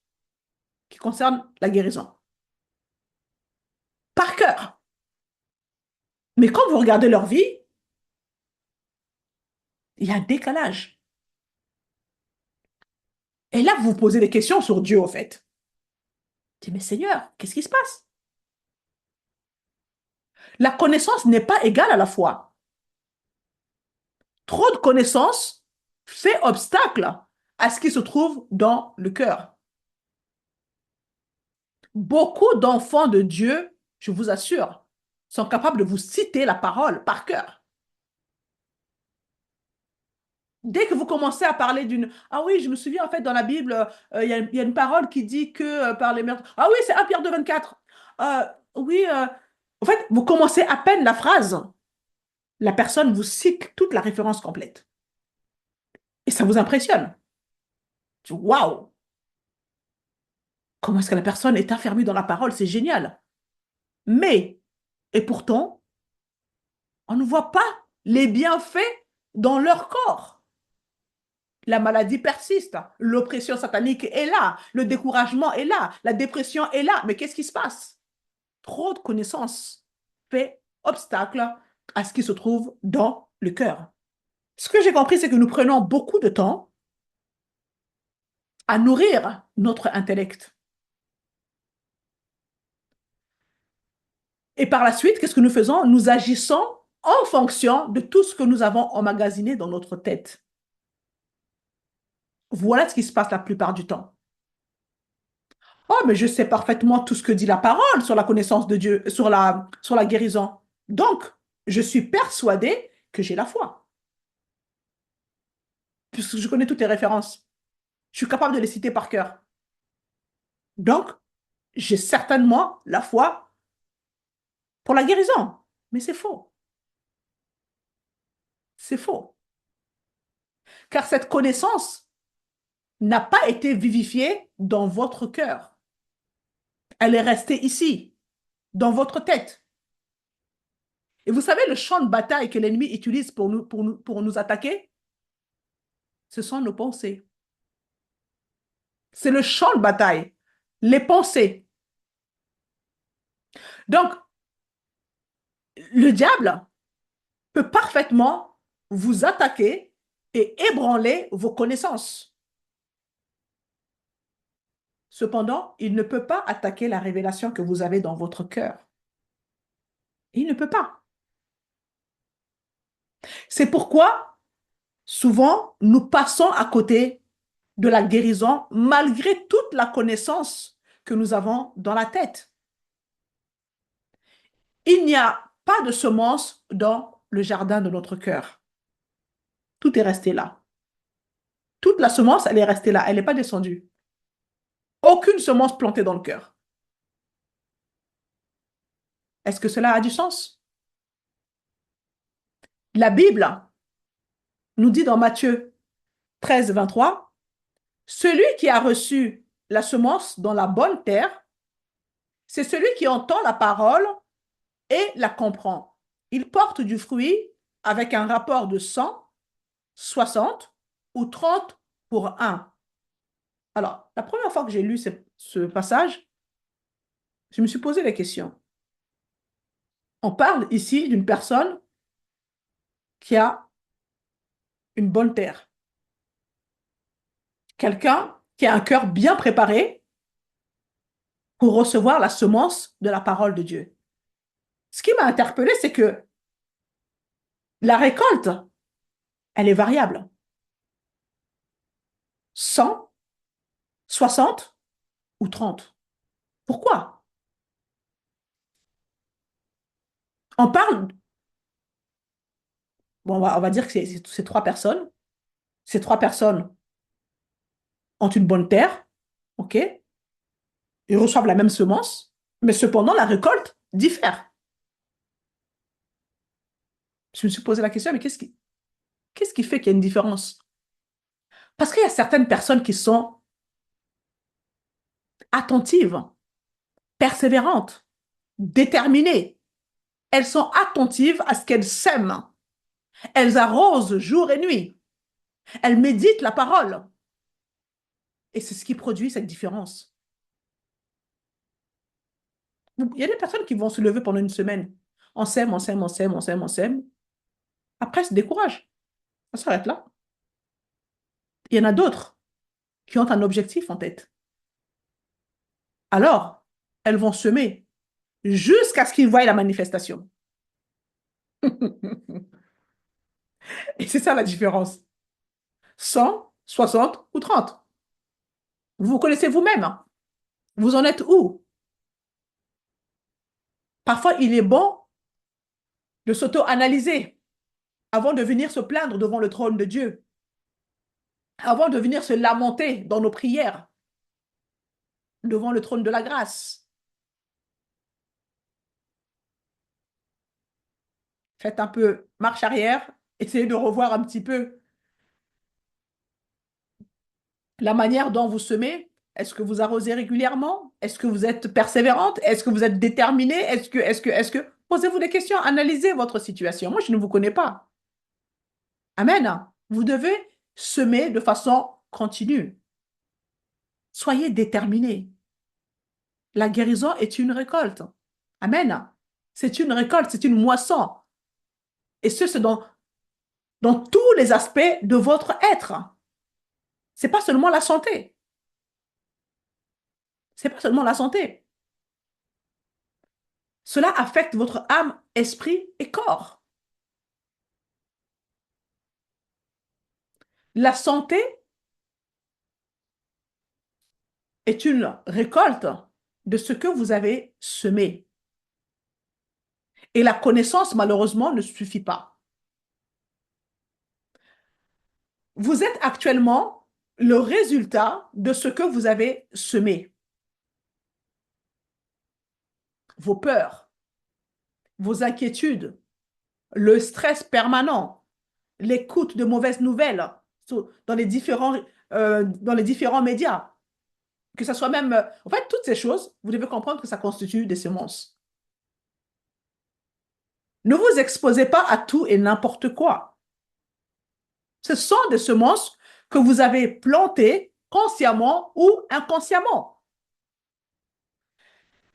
qui concernent la guérison, par cœur. Mais quand vous regardez leur vie, il y a un décalage. Et là, vous vous posez des questions sur Dieu, au fait. Je dis, mais Seigneur, qu'est-ce qui se passe? La connaissance n'est pas égale à la foi. Trop de connaissances fait obstacle à ce qui se trouve dans le cœur. Beaucoup d'enfants de Dieu, je vous assure, sont capables de vous citer la parole par cœur. Dès que vous commencez à parler d'une... Ah oui, je me souviens, en fait, dans la Bible, il y a une parole qui dit que par les meurtres... Ah oui, c'est 1 Pierre 2, 24. Oui, en fait, vous commencez à peine la phrase, la personne vous cite toute la référence complète. Et ça vous impressionne. Waouh! Comment est-ce que la personne est affermie dans la parole? C'est génial. Mais, et pourtant, on ne voit pas les bienfaits dans leur corps. La maladie persiste, l'oppression satanique est là, le découragement est là, la dépression est là. Mais qu'est-ce qui se passe? Trop de connaissances fait obstacle à ce qui se trouve dans le cœur. Ce que j'ai compris, c'est que nous prenons beaucoup de temps à nourrir notre intellect. Et par la suite, qu'est-ce que nous faisons? Nous agissons en fonction de tout ce que nous avons emmagasiné dans notre tête. Voilà ce qui se passe la plupart du temps. Oh, mais je sais parfaitement tout ce que dit la parole sur la connaissance de Dieu, sur la guérison. Donc, je suis persuadée que j'ai la foi, puisque je connais toutes les références. Je suis capable de les citer par cœur. Donc, j'ai certainement la foi pour la guérison. Mais c'est faux. C'est faux. Car cette connaissance n'a pas été vivifiée dans votre cœur. Elle est restée ici, dans votre tête. Et vous savez, le champ de bataille que l'ennemi utilise pour nous attaquer, ce sont nos pensées. C'est le champ de bataille, les pensées. Donc, le diable peut parfaitement vous attaquer et ébranler vos connaissances. Cependant, il ne peut pas attaquer la révélation que vous avez dans votre cœur. Il ne peut pas. C'est pourquoi, souvent, nous passons à côté de la guérison malgré toute la connaissance que nous avons dans la tête. Il n'y a pas de semence dans le jardin de notre cœur. Tout est resté là. Toute la semence, elle est restée là. Elle n'est pas descendue. Aucune semence plantée dans le cœur. Est-ce que cela a du sens? La Bible nous dit dans Matthieu 13, 23, celui qui a reçu la semence dans la bonne terre, c'est celui qui entend la parole et la comprend. Il porte du fruit avec un rapport de 100, 60 ou 30 pour 1. Alors, la première fois que j'ai lu ce passage, je me suis posé la question. On parle ici d'une personne qui a une bonne terre. Quelqu'un qui a un cœur bien préparé pour recevoir la semence de la parole de Dieu. Ce qui m'a interpellé, c'est que la récolte, elle est variable. 100, 60 ou 30. Pourquoi? On parle, bon, on va dire que c'est trois personnes. Ces trois personnes ont une bonne terre, ok? Ils reçoivent la même semence, mais cependant, la récolte diffère. Je me suis posé la question, mais qu'est-ce qui fait qu'il y a une différence? Parce qu'il y a certaines personnes qui sont attentives, persévérantes, déterminées. Elles sont attentives à ce qu'elles sèment. Elles arrosent jour et nuit. Elles méditent la parole. Et c'est ce qui produit cette différence. Il y a des personnes qui vont se lever pendant une semaine. On sème, on sème, on sème, on sème, on sème. Après, elles se découragent. Ça s'arrête là. Il y en a d'autres qui ont un objectif en tête. Alors, elles vont semer jusqu'à ce qu'ils voient la manifestation. Et c'est ça la différence. 100, 60 ou 30. Vous vous connaissez vous-même. Vous en êtes où? Parfois, il est bon de s'auto-analyser avant de venir se plaindre devant le trône de Dieu, avant de venir se lamenter dans nos prières devant le trône de la grâce. Faites un peu marche arrière, essayez de revoir un petit peu la manière dont vous semez. Est-ce que vous arrosez régulièrement? Est-ce que vous êtes persévérante? Est-ce que vous êtes déterminée? Est-ce que... Posez-vous des questions, analysez votre situation. Moi, je ne vous connais pas. Amen. Vous devez semer de façon continue. Soyez déterminés. La guérison est une récolte. Amen. C'est une récolte, c'est une moisson. Et ce, c'est dans tous les aspects de votre être. C'est pas seulement la santé. C'est pas seulement la santé. Cela affecte votre âme, esprit et corps. La santé est une récolte de ce que vous avez semé. Et la connaissance, malheureusement, ne suffit pas. Vous êtes actuellement le résultat de ce que vous avez semé. Vos peurs, vos inquiétudes, le stress permanent, l'écoute de mauvaises nouvelles dans les différents médias, que ce soit même... En fait, toutes ces choses, vous devez comprendre que ça constitue des semences. Ne vous exposez pas à tout et n'importe quoi. Ce sont des semences que vous avez plantées consciemment ou inconsciemment.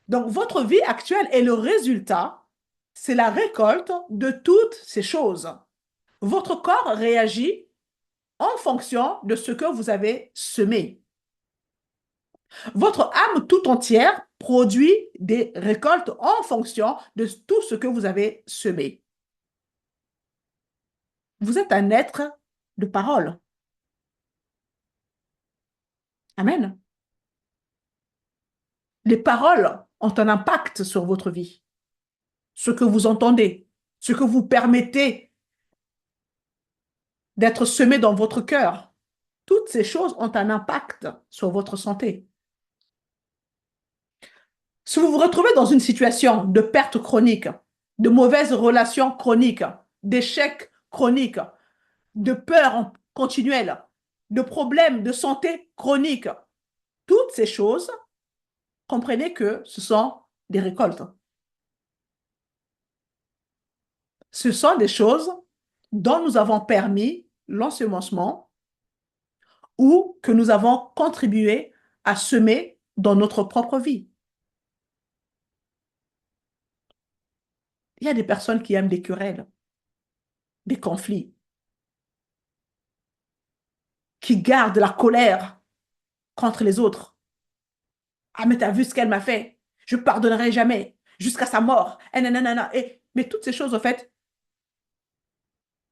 Donc, votre vie actuelle est le résultat, c'est la récolte de toutes ces choses. Votre corps réagit en fonction de ce que vous avez semé. Votre âme tout entière produit des récoltes en fonction de tout ce que vous avez semé. Vous êtes un être de parole. Amen. Les paroles ont un impact sur votre vie. Ce que vous entendez, ce que vous permettez d'être semé dans votre cœur, toutes ces choses ont un impact sur votre santé. Si vous vous retrouvez dans une situation de perte chronique, de mauvaises relations chroniques, d'échecs chroniques, de peur continuelle, de problèmes de santé chroniques, toutes ces choses, comprenez que ce sont des récoltes. Ce sont des choses dont nous avons permis l'ensemencement ou que nous avons contribué à semer dans notre propre vie. Il y a des personnes qui aiment des querelles, des conflits, qui gardent la colère contre les autres. Ah, mais t'as vu ce qu'elle m'a fait? Je ne pardonnerai jamais jusqu'à sa mort. Mais toutes ces choses, en fait,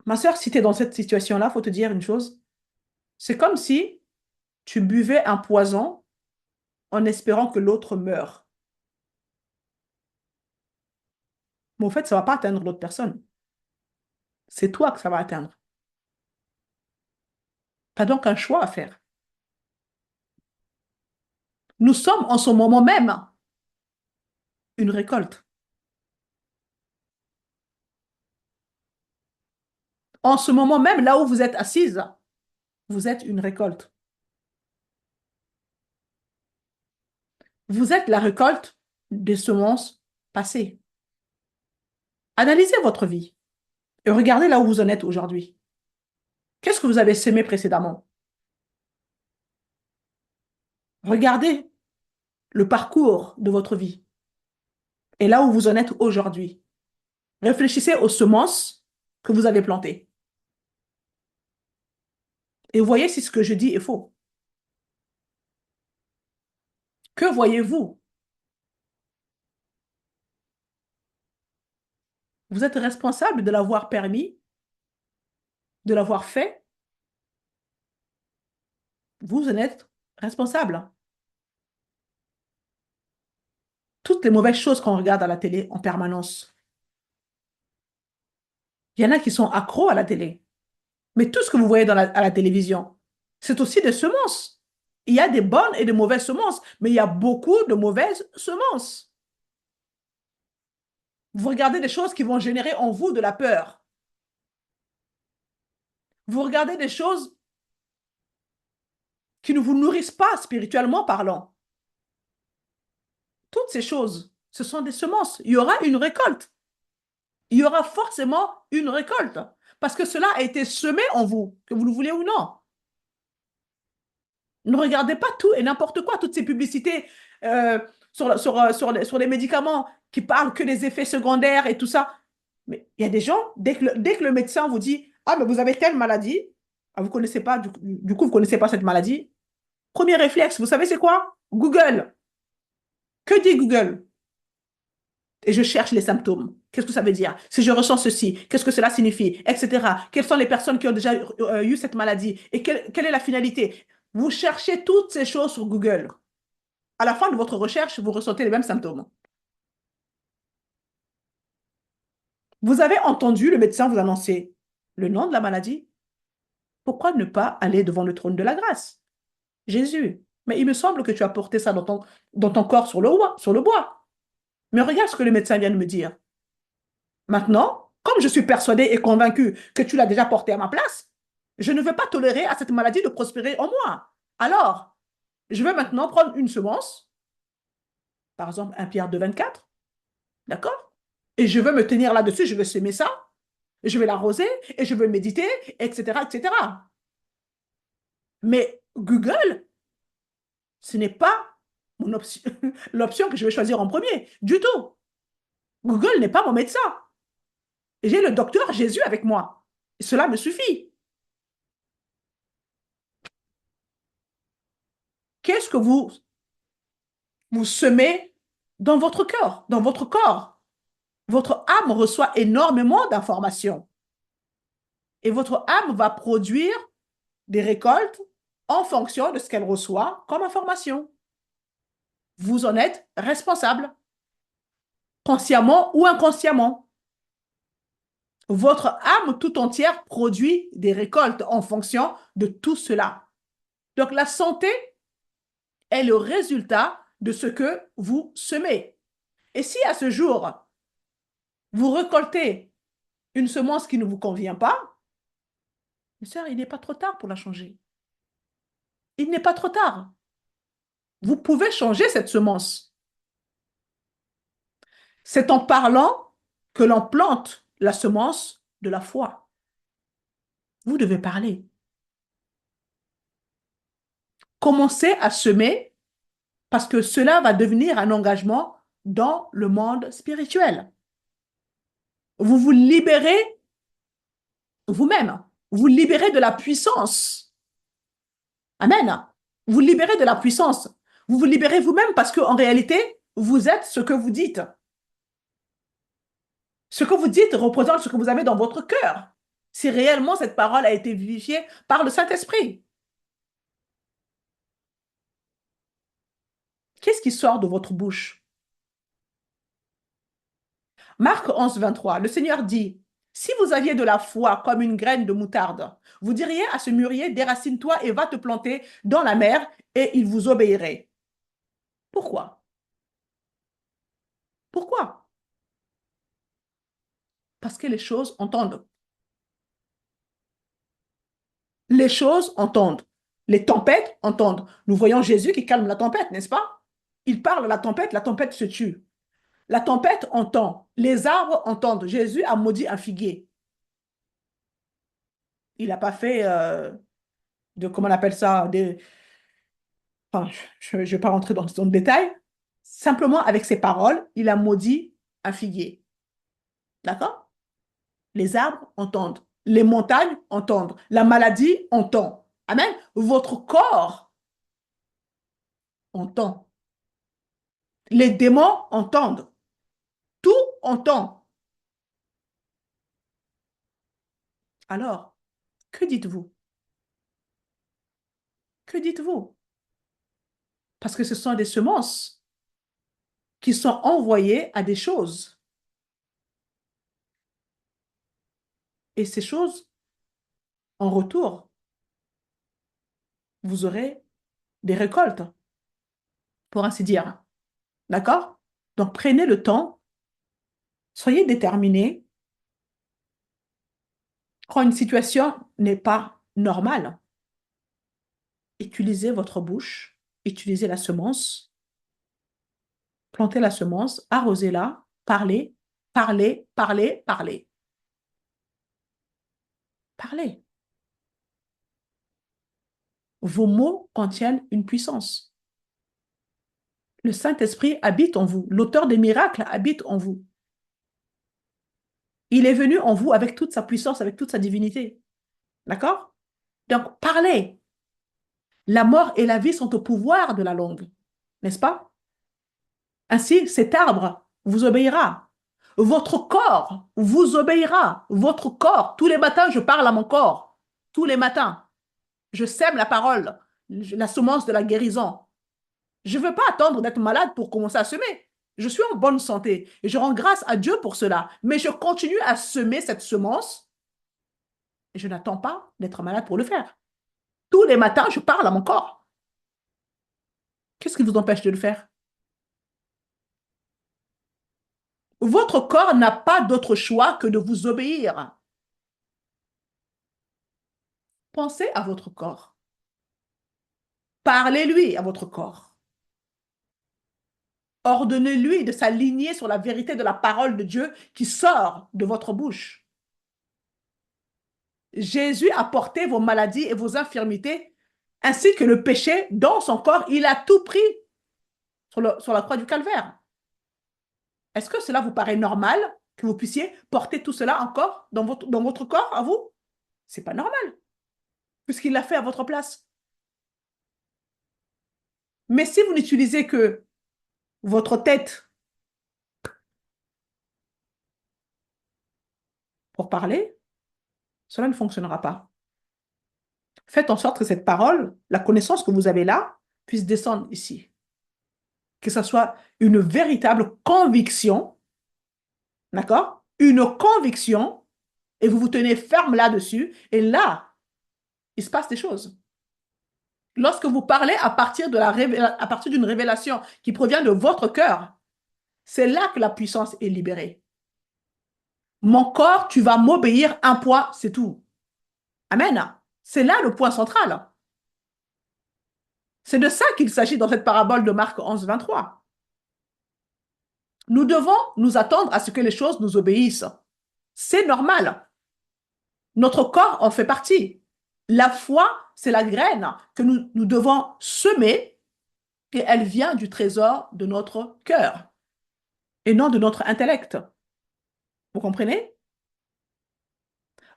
ma soeur, si tu es dans cette situation-là, il faut te dire une chose. C'est comme si tu buvais un poison en espérant que l'autre meure. Mais en fait, ça ne va pas atteindre l'autre personne. C'est toi que ça va atteindre. Tu as donc un choix à faire. Nous sommes en ce moment même une récolte. En ce moment même, là où vous êtes assise, vous êtes une récolte. Vous êtes la récolte des semences passées. Analysez votre vie et regardez là où vous en êtes aujourd'hui. Qu'est-ce que vous avez semé précédemment? Regardez le parcours de votre vie et là où vous en êtes aujourd'hui. Réfléchissez aux semences que vous avez plantées et voyez si ce que je dis est faux. Que voyez-vous? Vous êtes responsable de l'avoir permis, de l'avoir fait. Vous en êtes responsable. Toutes les mauvaises choses qu'on regarde à la télé en permanence. Il y en a qui sont accros à la télé. Mais tout ce que vous voyez à la télévision, c'est aussi des semences. Il y a des bonnes et des mauvaises semences, mais il y a beaucoup de mauvaises semences. Vous regardez des choses qui vont générer en vous de la peur. Vous regardez des choses qui ne vous nourrissent pas spirituellement parlant. Toutes ces choses, ce sont des semences. Il y aura une récolte. Il y aura forcément une récolte. Parce que cela a été semé en vous, que vous le voulez ou non. Ne regardez pas tout et n'importe quoi, toutes ces publicités euh, sur les médicaments qui parlent que des effets secondaires et tout ça. Mais il y a des gens, dès que le médecin vous dit, ah, mais vous avez telle maladie, ah, vous connaissez pas, du coup, vous connaissez pas cette maladie. Premier réflexe, vous savez c'est quoi? Google. Que dit Google? Et je cherche les symptômes. Qu'est-ce que ça veut dire? Si je ressens ceci, qu'est-ce que cela signifie? Etc. Quelles sont les personnes qui ont déjà eu cette maladie? Et quelle est la finalité? Vous cherchez toutes ces choses sur Google. À la fin de votre recherche, vous ressentez les mêmes symptômes. Vous avez entendu le médecin vous annoncer le nom de la maladie. Pourquoi ne pas aller devant le trône de la grâce? Jésus. Mais il me semble que tu as porté ça dans ton corps sur le bois. Mais regarde ce que le médecin vient de me dire. Maintenant, comme je suis persuadé et convaincu que tu l'as déjà porté à ma place, je ne veux pas tolérer à cette maladie de prospérer en moi. Alors, je vais maintenant prendre une semence, par exemple un Pierre de 24, d'accord? Et je veux me tenir là-dessus, je veux semer ça, je vais l'arroser et je veux méditer, etc., etc. Mais Google, ce n'est pas l'option que je vais choisir en premier, du tout. Google n'est pas mon médecin. J'ai le docteur Jésus avec moi. Et cela me suffit. Qu'est-ce que vous semez dans votre cœur, dans votre corps? Votre âme reçoit énormément d'informations. Et votre âme va produire des récoltes en fonction de ce qu'elle reçoit comme information. Vous en êtes responsable, consciemment ou inconsciemment. Votre âme tout entière produit des récoltes en fonction de tout cela. Donc la santé est le résultat de ce que vous semez. Et si à ce jour, vous récoltez une semence qui ne vous convient pas, mes sœurs, il n'est pas trop tard pour la changer. Il n'est pas trop tard. Vous pouvez changer cette semence. C'est en parlant que l'on plante la semence de la foi. Vous devez parler. Commencez à semer parce que cela va devenir un engagement dans le monde spirituel. Vous vous libérez vous-même. Vous libérez de la puissance. Amen. Vous libérez de la puissance. Vous vous libérez vous-même parce qu'en réalité, vous êtes ce que vous dites. Ce que vous dites représente ce que vous avez dans votre cœur. Si réellement cette parole a été vivifiée par le Saint-Esprit. Qu'est-ce qui sort de votre bouche? Marc 11, 23, le Seigneur dit, si vous aviez de la foi comme une graine de moutarde, vous diriez à ce mûrier, déracine-toi et va te planter dans la mer, et il vous obéirait. Pourquoi? Pourquoi? Parce que les choses entendent. Les choses entendent. Les tempêtes entendent. Nous voyons Jésus qui calme la tempête, n'est-ce pas? Il parle à la tempête se tue. La tempête entend, les arbres entendent. Jésus a maudit un figuier. Il n'a pas fait de, comment on appelle ça, enfin, je ne vais pas rentrer dans le détail. Simplement, avec ses paroles, il a maudit un figuier. D'accord? Les arbres entendent. Les montagnes entendent. La maladie entend. Amen. Votre corps entend. Les démons entendent. Tout entend. Alors, que dites-vous? Que dites-vous? Parce que ce sont des semences qui sont envoyées à des choses. Et ces choses, en retour, vous aurez des récoltes, pour ainsi dire. D'accord? Donc, prenez le temps, soyez déterminés. Quand une situation n'est pas normale, utilisez votre bouche, utilisez la semence, plantez la semence, arrosez-la, parlez, parlez, parlez, parlez. Parlez. Vos mots contiennent une puissance. Le Saint-Esprit habite en vous. L'auteur des miracles habite en vous. Il est venu en vous avec toute sa puissance, avec toute sa divinité. D'accord? Donc, parlez. La mort et la vie sont au pouvoir de la langue. N'est-ce pas? Ainsi, cet arbre vous obéira. Votre corps vous obéira. Votre corps. Tous les matins, je parle à mon corps. Tous les matins. Je sème la parole, la semence de la guérison. Je ne veux pas attendre d'être malade pour commencer à semer. Je suis en bonne santé et je rends grâce à Dieu pour cela. Mais je continue à semer cette semence et je n'attends pas d'être malade pour le faire. Tous les matins, je parle à mon corps. Qu'est-ce qui vous empêche de le faire? Votre corps n'a pas d'autre choix que de vous obéir. Pensez à votre corps. Parlez-lui à votre corps. Ordonnez-lui de s'aligner sur la vérité de la parole de Dieu qui sort de votre bouche. Jésus a porté vos maladies et vos infirmités, ainsi que le péché dans son corps. Il a tout pris sur la croix du calvaire. Est-ce que cela vous paraît normal que vous puissiez porter tout cela encore dans votre corps à vous? C'est pas normal, puisqu'il l'a fait à votre place. Mais si vous n'utilisez que votre tête pour parler, cela ne fonctionnera pas. Faites en sorte que cette parole, la connaissance que vous avez là, puisse descendre ici. Que ce soit une véritable conviction, d'accord? Une conviction, et vous vous tenez ferme là-dessus, et là, il se passe des choses. Lorsque vous parlez à partir d'une révélation qui provient de votre cœur, c'est là que la puissance est libérée. Mon corps, tu vas m'obéir, un point, c'est tout. Amen. C'est là le point central. C'est de ça qu'il s'agit dans cette parabole de Marc 11, 23. Nous devons nous attendre à ce que les choses nous obéissent. C'est normal. Notre corps en fait partie. La foi, c'est la graine que nous devons semer et elle vient du trésor de notre cœur et non de notre intellect. Vous comprenez?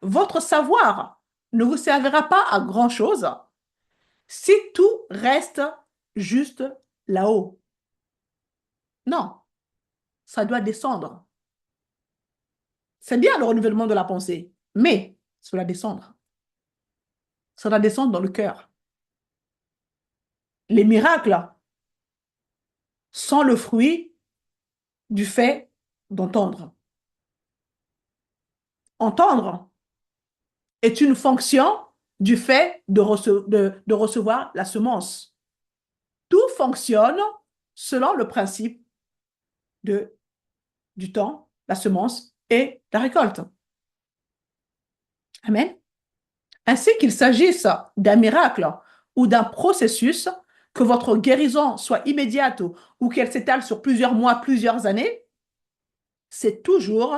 Votre savoir ne vous servira pas à grand-chose si tout reste juste là-haut. Non, ça doit descendre. C'est bien le renouvellement de la pensée, mais ça doit descendre. Ça doit descendre dans le cœur. Les miracles sont le fruit du fait d'entendre. Entendre est une fonction du fait de recevoir la semence. Tout fonctionne selon le principe du temps, la semence et la récolte. Amen. Ainsi qu'il s'agisse d'un miracle ou d'un processus, que votre guérison soit immédiate ou qu'elle s'étale sur plusieurs mois, plusieurs années, c'est toujours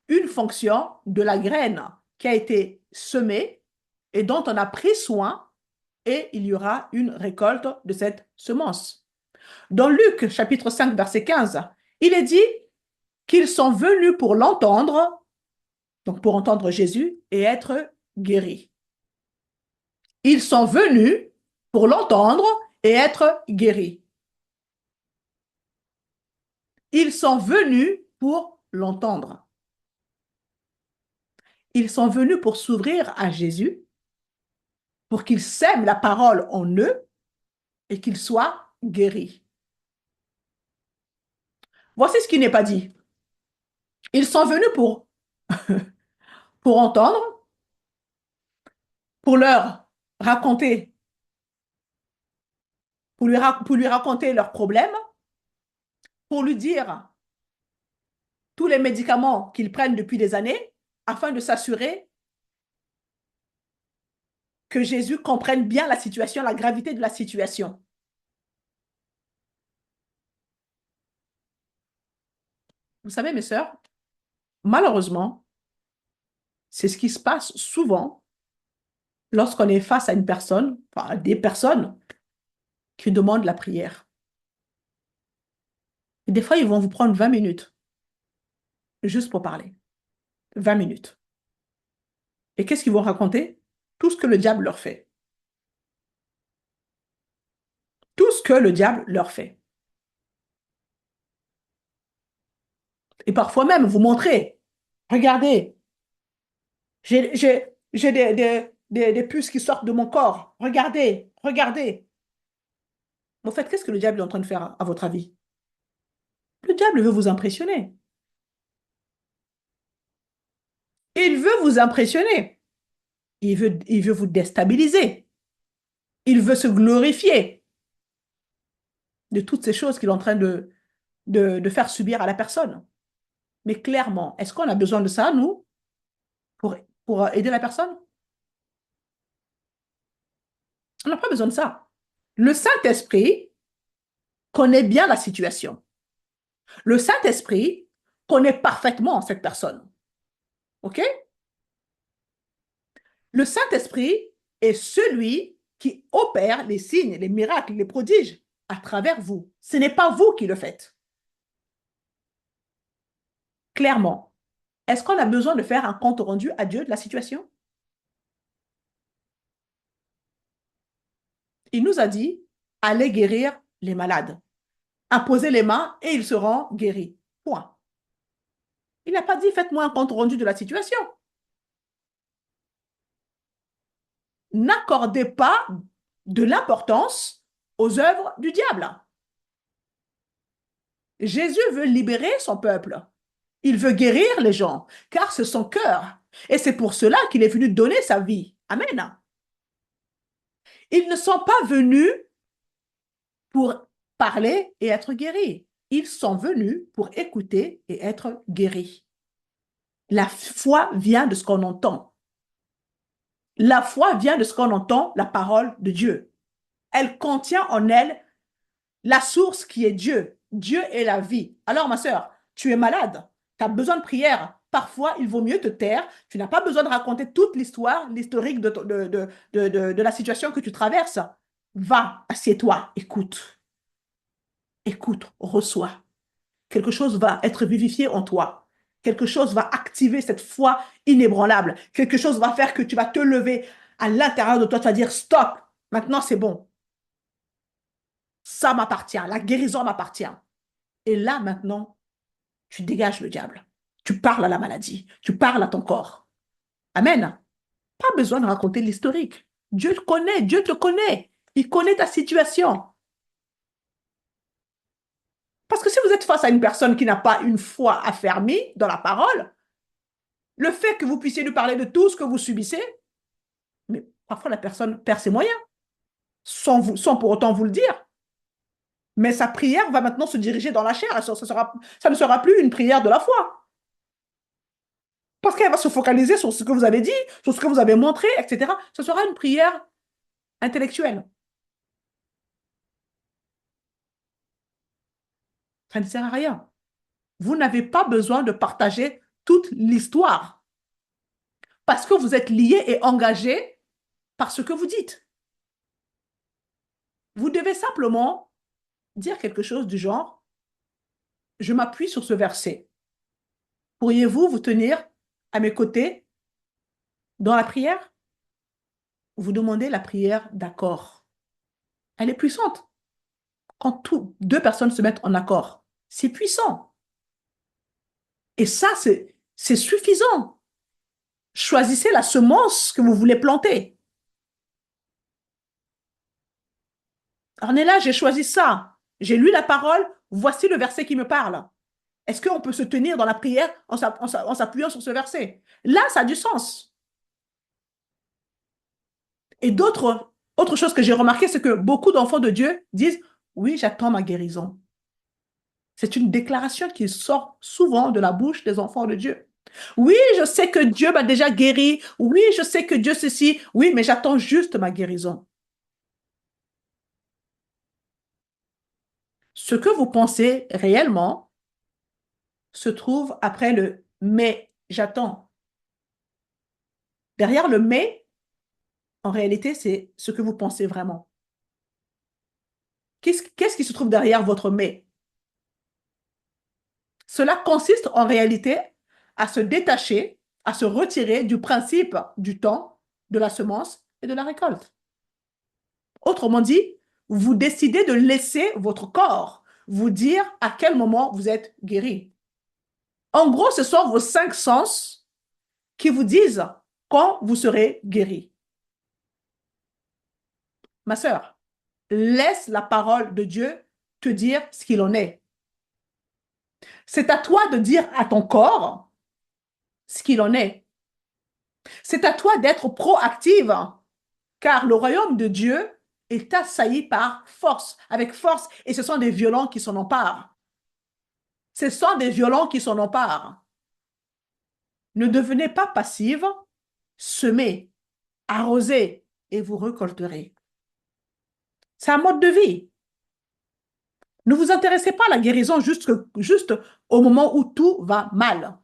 une fonction de la graine qui a été semée et dont on a pris soin, et il y aura une récolte de cette semence. Dans Luc, chapitre 5, verset 15, il est dit qu'ils sont venus pour l'entendre, donc pour entendre Jésus, et être guéris. Ils sont venus pour l'entendre et être guéris. Ils sont venus pour l'entendre. Ils sont venus pour s'ouvrir à Jésus, pour qu'ils sèment la parole en eux et qu'ils soient guéris. Voici ce qui n'est pas dit. Ils sont venus pour entendre, pour leur raconter, pour lui raconter leurs problèmes, pour lui dire tous les médicaments qu'ils prennent depuis des années, afin de s'assurer que Jésus comprenne bien la situation, la gravité de la situation. Vous savez, mes sœurs, malheureusement, c'est ce qui se passe souvent lorsqu'on est face à une personne, enfin à des personnes qui demandent la prière. Et des fois, ils vont vous prendre 20 minutes juste pour parler. 20 minutes. Et qu'est-ce qu'ils vont raconter? Tout ce que le diable leur fait. Tout ce que le diable leur fait. Et parfois même, vous montrer. Regardez, j'ai des puces qui sortent de mon corps. Regardez, regardez. En fait, qu'est-ce que le diable est en train de faire à votre avis? Le diable veut vous impressionner. Il veut vous impressionner. Il veut vous déstabiliser. Il veut se glorifier de toutes ces choses qu'il est en train de faire subir à la personne. Mais clairement, est-ce qu'on a besoin de ça, nous, pour, pour aider la personne? On n'a pas besoin de ça. Le Saint-Esprit connaît bien la situation. Le Saint-Esprit connaît parfaitement cette personne. OK? Le Saint-Esprit est celui qui opère les signes, les miracles, les prodiges à travers vous. Ce n'est pas vous qui le faites. Clairement. Est-ce qu'on a besoin de faire un compte rendu à Dieu de la situation? Il nous a dit, allez guérir les malades. Imposez les mains et ils seront guéris. Point. Il n'a pas dit, faites-moi un compte rendu de la situation. N'accordez pas de l'importance aux œuvres du diable. Jésus veut libérer son peuple. Il veut guérir les gens, car c'est son cœur. Et c'est pour cela qu'il est venu donner sa vie. Amen. Ils ne sont pas venus pour parler et être guéris. Ils sont venus pour écouter et être guéris. La foi vient de ce qu'on entend. La foi vient de ce qu'on entend, la parole de Dieu. Elle contient en elle la source qui est Dieu. Dieu est la vie. Alors, ma sœur, tu es malade, tu as besoin de prière. Parfois, il vaut mieux te taire. Tu n'as pas besoin de raconter toute l'histoire, l'historique de la situation que tu traverses. Va, assieds-toi, écoute. Écoute, reçois. Quelque chose va être vivifié en toi. Quelque chose va activer cette foi inébranlable. Quelque chose va faire que tu vas te lever à l'intérieur de toi. Tu vas dire, stop, maintenant c'est bon. Ça m'appartient, la guérison m'appartient. Et là, maintenant, tu dégages le diable. Tu parles à la maladie. Tu parles à ton corps. Amen. Pas besoin de raconter l'historique. Dieu te connaît, Dieu te connaît. Il connaît ta situation. Parce que si vous êtes face à une personne qui n'a pas une foi affermie dans la parole, le fait que vous puissiez lui parler de tout ce que vous subissez, mais parfois la personne perd ses moyens, sans pour autant vous le dire. Mais sa prière va maintenant se diriger dans la chair. Ça ne sera plus une prière de la foi. Parce qu'elle va se focaliser sur ce que vous avez dit, sur ce que vous avez montré, etc. Ce sera une prière intellectuelle. Ça ne sert à rien. Vous n'avez pas besoin de partager toute l'histoire parce que vous êtes lié et engagé par ce que vous dites. Vous devez simplement dire quelque chose du genre, je m'appuie sur ce verset. Pourriez-vous vous tenir à mes côtés dans la prière? Vous demandez la prière d'accord. Elle est puissante. Quand deux personnes se mettent en accord, c'est puissant. Et ça, c'est suffisant. Choisissez la semence que vous voulez planter. Là, j'ai choisi ça. J'ai lu la parole. Voici le verset qui me parle. Est-ce qu'on peut se tenir dans la prière en s'appuyant sur ce verset? Là, ça a du sens. Et autre chose que j'ai remarqué, c'est que beaucoup d'enfants de Dieu disent, oui, j'attends ma guérison. C'est une déclaration qui sort souvent de la bouche des enfants de Dieu. Oui, je sais que Dieu m'a déjà guéri. Oui, je sais que Dieu ceci. Oui, mais j'attends juste ma guérison. Ce que vous pensez réellement se trouve après le mais j'attends. Derrière le mais, en réalité, c'est ce que vous pensez vraiment. Qu'est-ce qui se trouve derrière votre mais? Cela consiste en réalité à se détacher, à se retirer du principe du temps, de la semence et de la récolte. Autrement dit, vous décidez de laisser votre corps vous dire à quel moment vous êtes guéri. En gros, ce sont vos cinq sens qui vous disent quand vous serez guéri. Ma sœur, laisse la parole de Dieu te dire ce qu'il en est. C'est à toi de dire à ton corps ce qu'il en est. C'est à toi d'être proactive, car le royaume de Dieu est assailli par force, avec force, et ce sont des violents qui s'en emparent. Ce sont des violents qui s'en emparent. Ne devenez pas passive, semez, arrosez, et vous récolterez. C'est un mode de vie. Ne vous intéressez pas à la guérison juste au moment où tout va mal.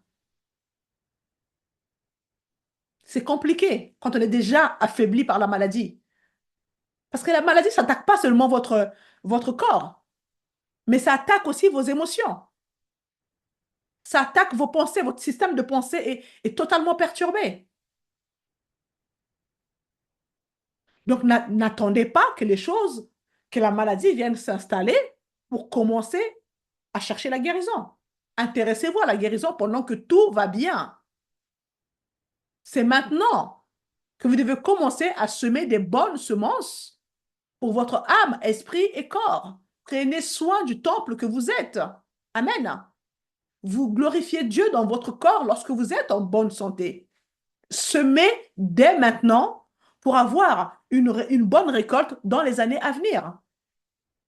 C'est compliqué quand on est déjà affaibli par la maladie. Parce que la maladie, ça n'attaque pas seulement votre corps, mais ça attaque aussi vos émotions. Ça attaque vos pensées, votre système de pensée est totalement perturbé. Donc, n'attendez pas que que la maladie vienne s'installer pour commencer à chercher la guérison. Intéressez-vous à la guérison pendant que tout va bien. C'est maintenant que vous devez commencer à semer des bonnes semences pour votre âme, esprit et corps. Prenez soin du temple que vous êtes. Amen. Vous glorifiez Dieu dans votre corps lorsque vous êtes en bonne santé. Semez dès maintenant pour avoir une bonne récolte dans les années à venir.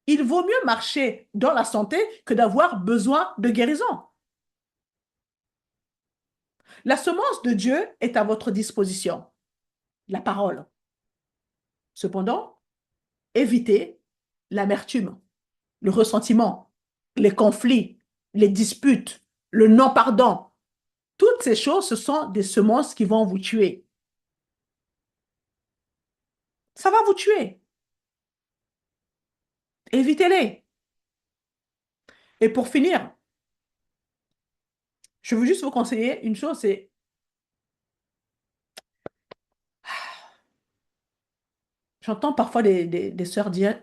Il vaut mieux marcher dans la santé que d'avoir besoin de guérison. La semence de Dieu est à votre disposition, la parole. Cependant, évitez l'amertume, le ressentiment, les conflits, les disputes, le non-pardon. Toutes ces choses, ce sont des semences qui vont vous tuer. Ça va vous tuer. Évitez-les. Et pour finir, je veux juste vous conseiller une chose, c'est j'entends parfois des sœurs dire,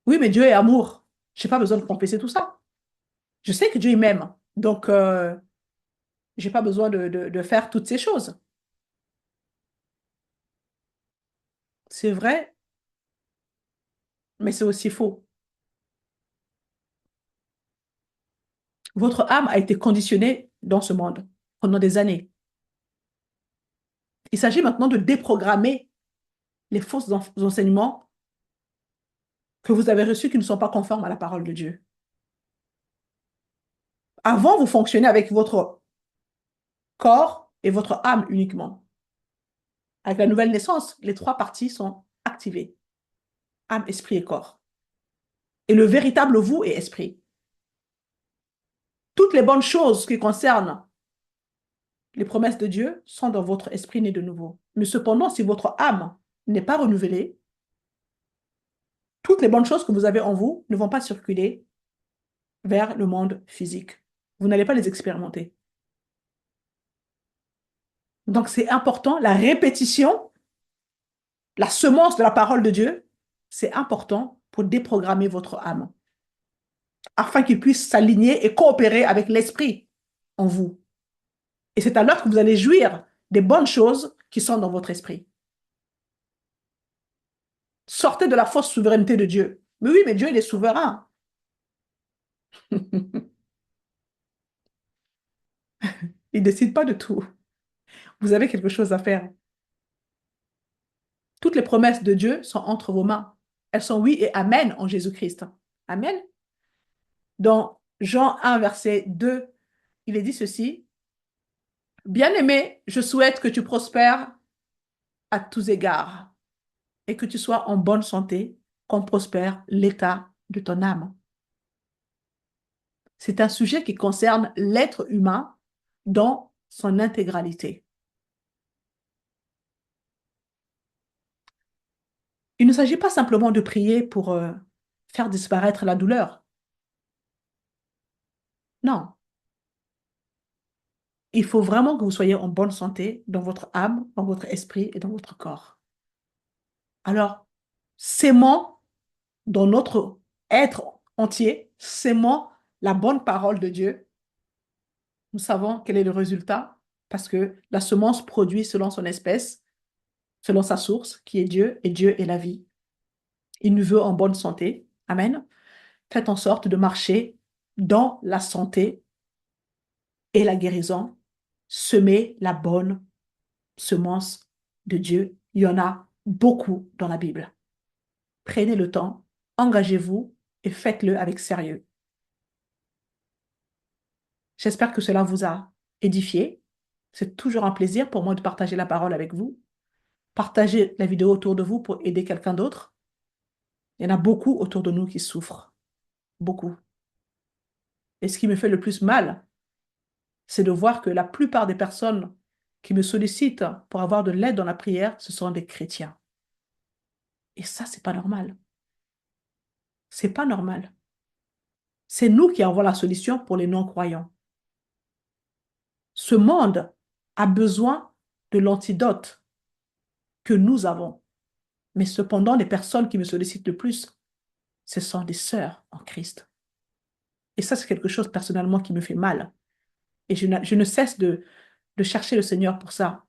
oui, mais Dieu est amour. Je n'ai pas besoin de confesser tout ça. Je sais que Dieu m'aime. Donc, je n'ai pas besoin de faire toutes ces choses. C'est vrai, mais c'est aussi faux. Votre âme a été conditionnée dans ce monde pendant des années. Il s'agit maintenant de déprogrammer les faux enseignements que vous avez reçus qui ne sont pas conformes à la parole de Dieu. Avant, vous fonctionnez avec votre corps et votre âme uniquement. Avec la nouvelle naissance, les trois parties sont activées. Âme, esprit et corps. Et le véritable vous est esprit. Toutes les bonnes choses qui concernent les promesses de Dieu sont dans votre esprit né de nouveau. Mais cependant, si votre âme n'est pas renouvelée, toutes les bonnes choses que vous avez en vous ne vont pas circuler vers le monde physique. Vous n'allez pas les expérimenter. Donc, c'est important, la répétition, la semence de la parole de Dieu, c'est important pour déprogrammer votre âme, afin qu'il puisse s'aligner et coopérer avec l'esprit en vous. Et c'est alors que vous allez jouir des bonnes choses qui sont dans votre esprit. Sortez de la fausse souveraineté de Dieu. Mais oui, mais Dieu, il est souverain. Il ne décide pas de tout. Vous avez quelque chose à faire. Toutes les promesses de Dieu sont entre vos mains. Elles sont oui et amen en Jésus-Christ. Amen. Dans Jean 1, verset 2, il est dit ceci. Bien-aimé, je souhaite que tu prospères à tous égards et que tu sois en bonne santé, qu'on prospère l'état de ton âme. C'est un sujet qui concerne l'être humain dans son intégralité. Il ne s'agit pas simplement de prier pour faire disparaître la douleur. Non. Il faut vraiment que vous soyez en bonne santé dans votre âme, dans votre esprit et dans votre corps. Alors, s'aimant dans notre être entier, s'aimant la bonne parole de Dieu, nous savons quel est le résultat parce que la semence produit selon son espèce, selon sa source, qui est Dieu, et Dieu est la vie. Il nous veut en bonne santé. Amen. Faites en sorte de marcher dans la santé et la guérison. Semez la bonne semence de Dieu. Il y en a beaucoup dans la Bible. Prenez le temps, engagez-vous et faites-le avec sérieux. J'espère que cela vous a édifié. C'est toujours un plaisir pour moi de partager la parole avec vous. Partagez la vidéo autour de vous pour aider quelqu'un d'autre. Il y en a beaucoup autour de nous qui souffrent. Beaucoup. Et ce qui me fait le plus mal, c'est de voir que la plupart des personnes qui me sollicitent pour avoir de l'aide dans la prière, ce sont des chrétiens. Et ça, c'est pas normal. C'est pas normal. C'est nous qui avons la solution pour les non-croyants. Ce monde a besoin de l'antidote que nous avons. Mais cependant, les personnes qui me sollicitent le plus, ce sont des sœurs en Christ. Et ça, c'est quelque chose personnellement qui me fait mal. Et je ne cesse de chercher le Seigneur pour ça.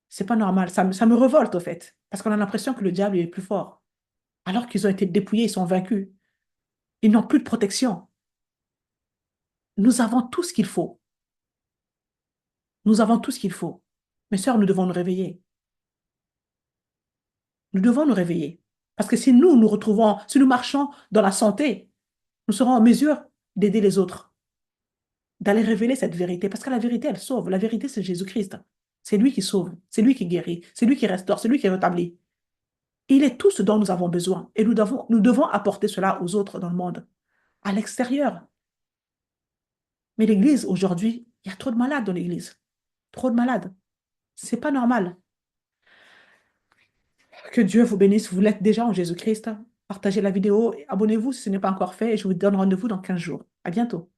C'est pas normal. Ça me révolte, au fait. Parce qu'on a l'impression que le diable est plus fort. Alors qu'ils ont été dépouillés, ils sont vaincus. Ils n'ont plus de protection. Nous avons tout ce qu'il faut. Nous avons tout ce qu'il faut. Mes sœurs, nous devons nous réveiller. Nous devons nous réveiller. Parce que si nous nous retrouvons, si nous marchons dans la santé, nous serons en mesure d'aider les autres, d'aller révéler cette vérité. Parce que la vérité, elle sauve. La vérité, c'est Jésus-Christ. C'est lui qui sauve, c'est lui qui guérit, c'est lui qui restaure, c'est lui qui rétablit. Il est tout ce dont nous avons besoin. Et nous devons apporter cela aux autres dans le monde, à l'extérieur. Mais l'Église, aujourd'hui, il y a trop de malades dans l'Église. Trop de malades. C'est pas normal. Que Dieu vous bénisse. Vous l'êtes déjà en Jésus-Christ. Partagez la vidéo. Abonnez-vous si ce n'est pas encore fait. Et je vous donne rendez-vous dans 15 jours. À bientôt.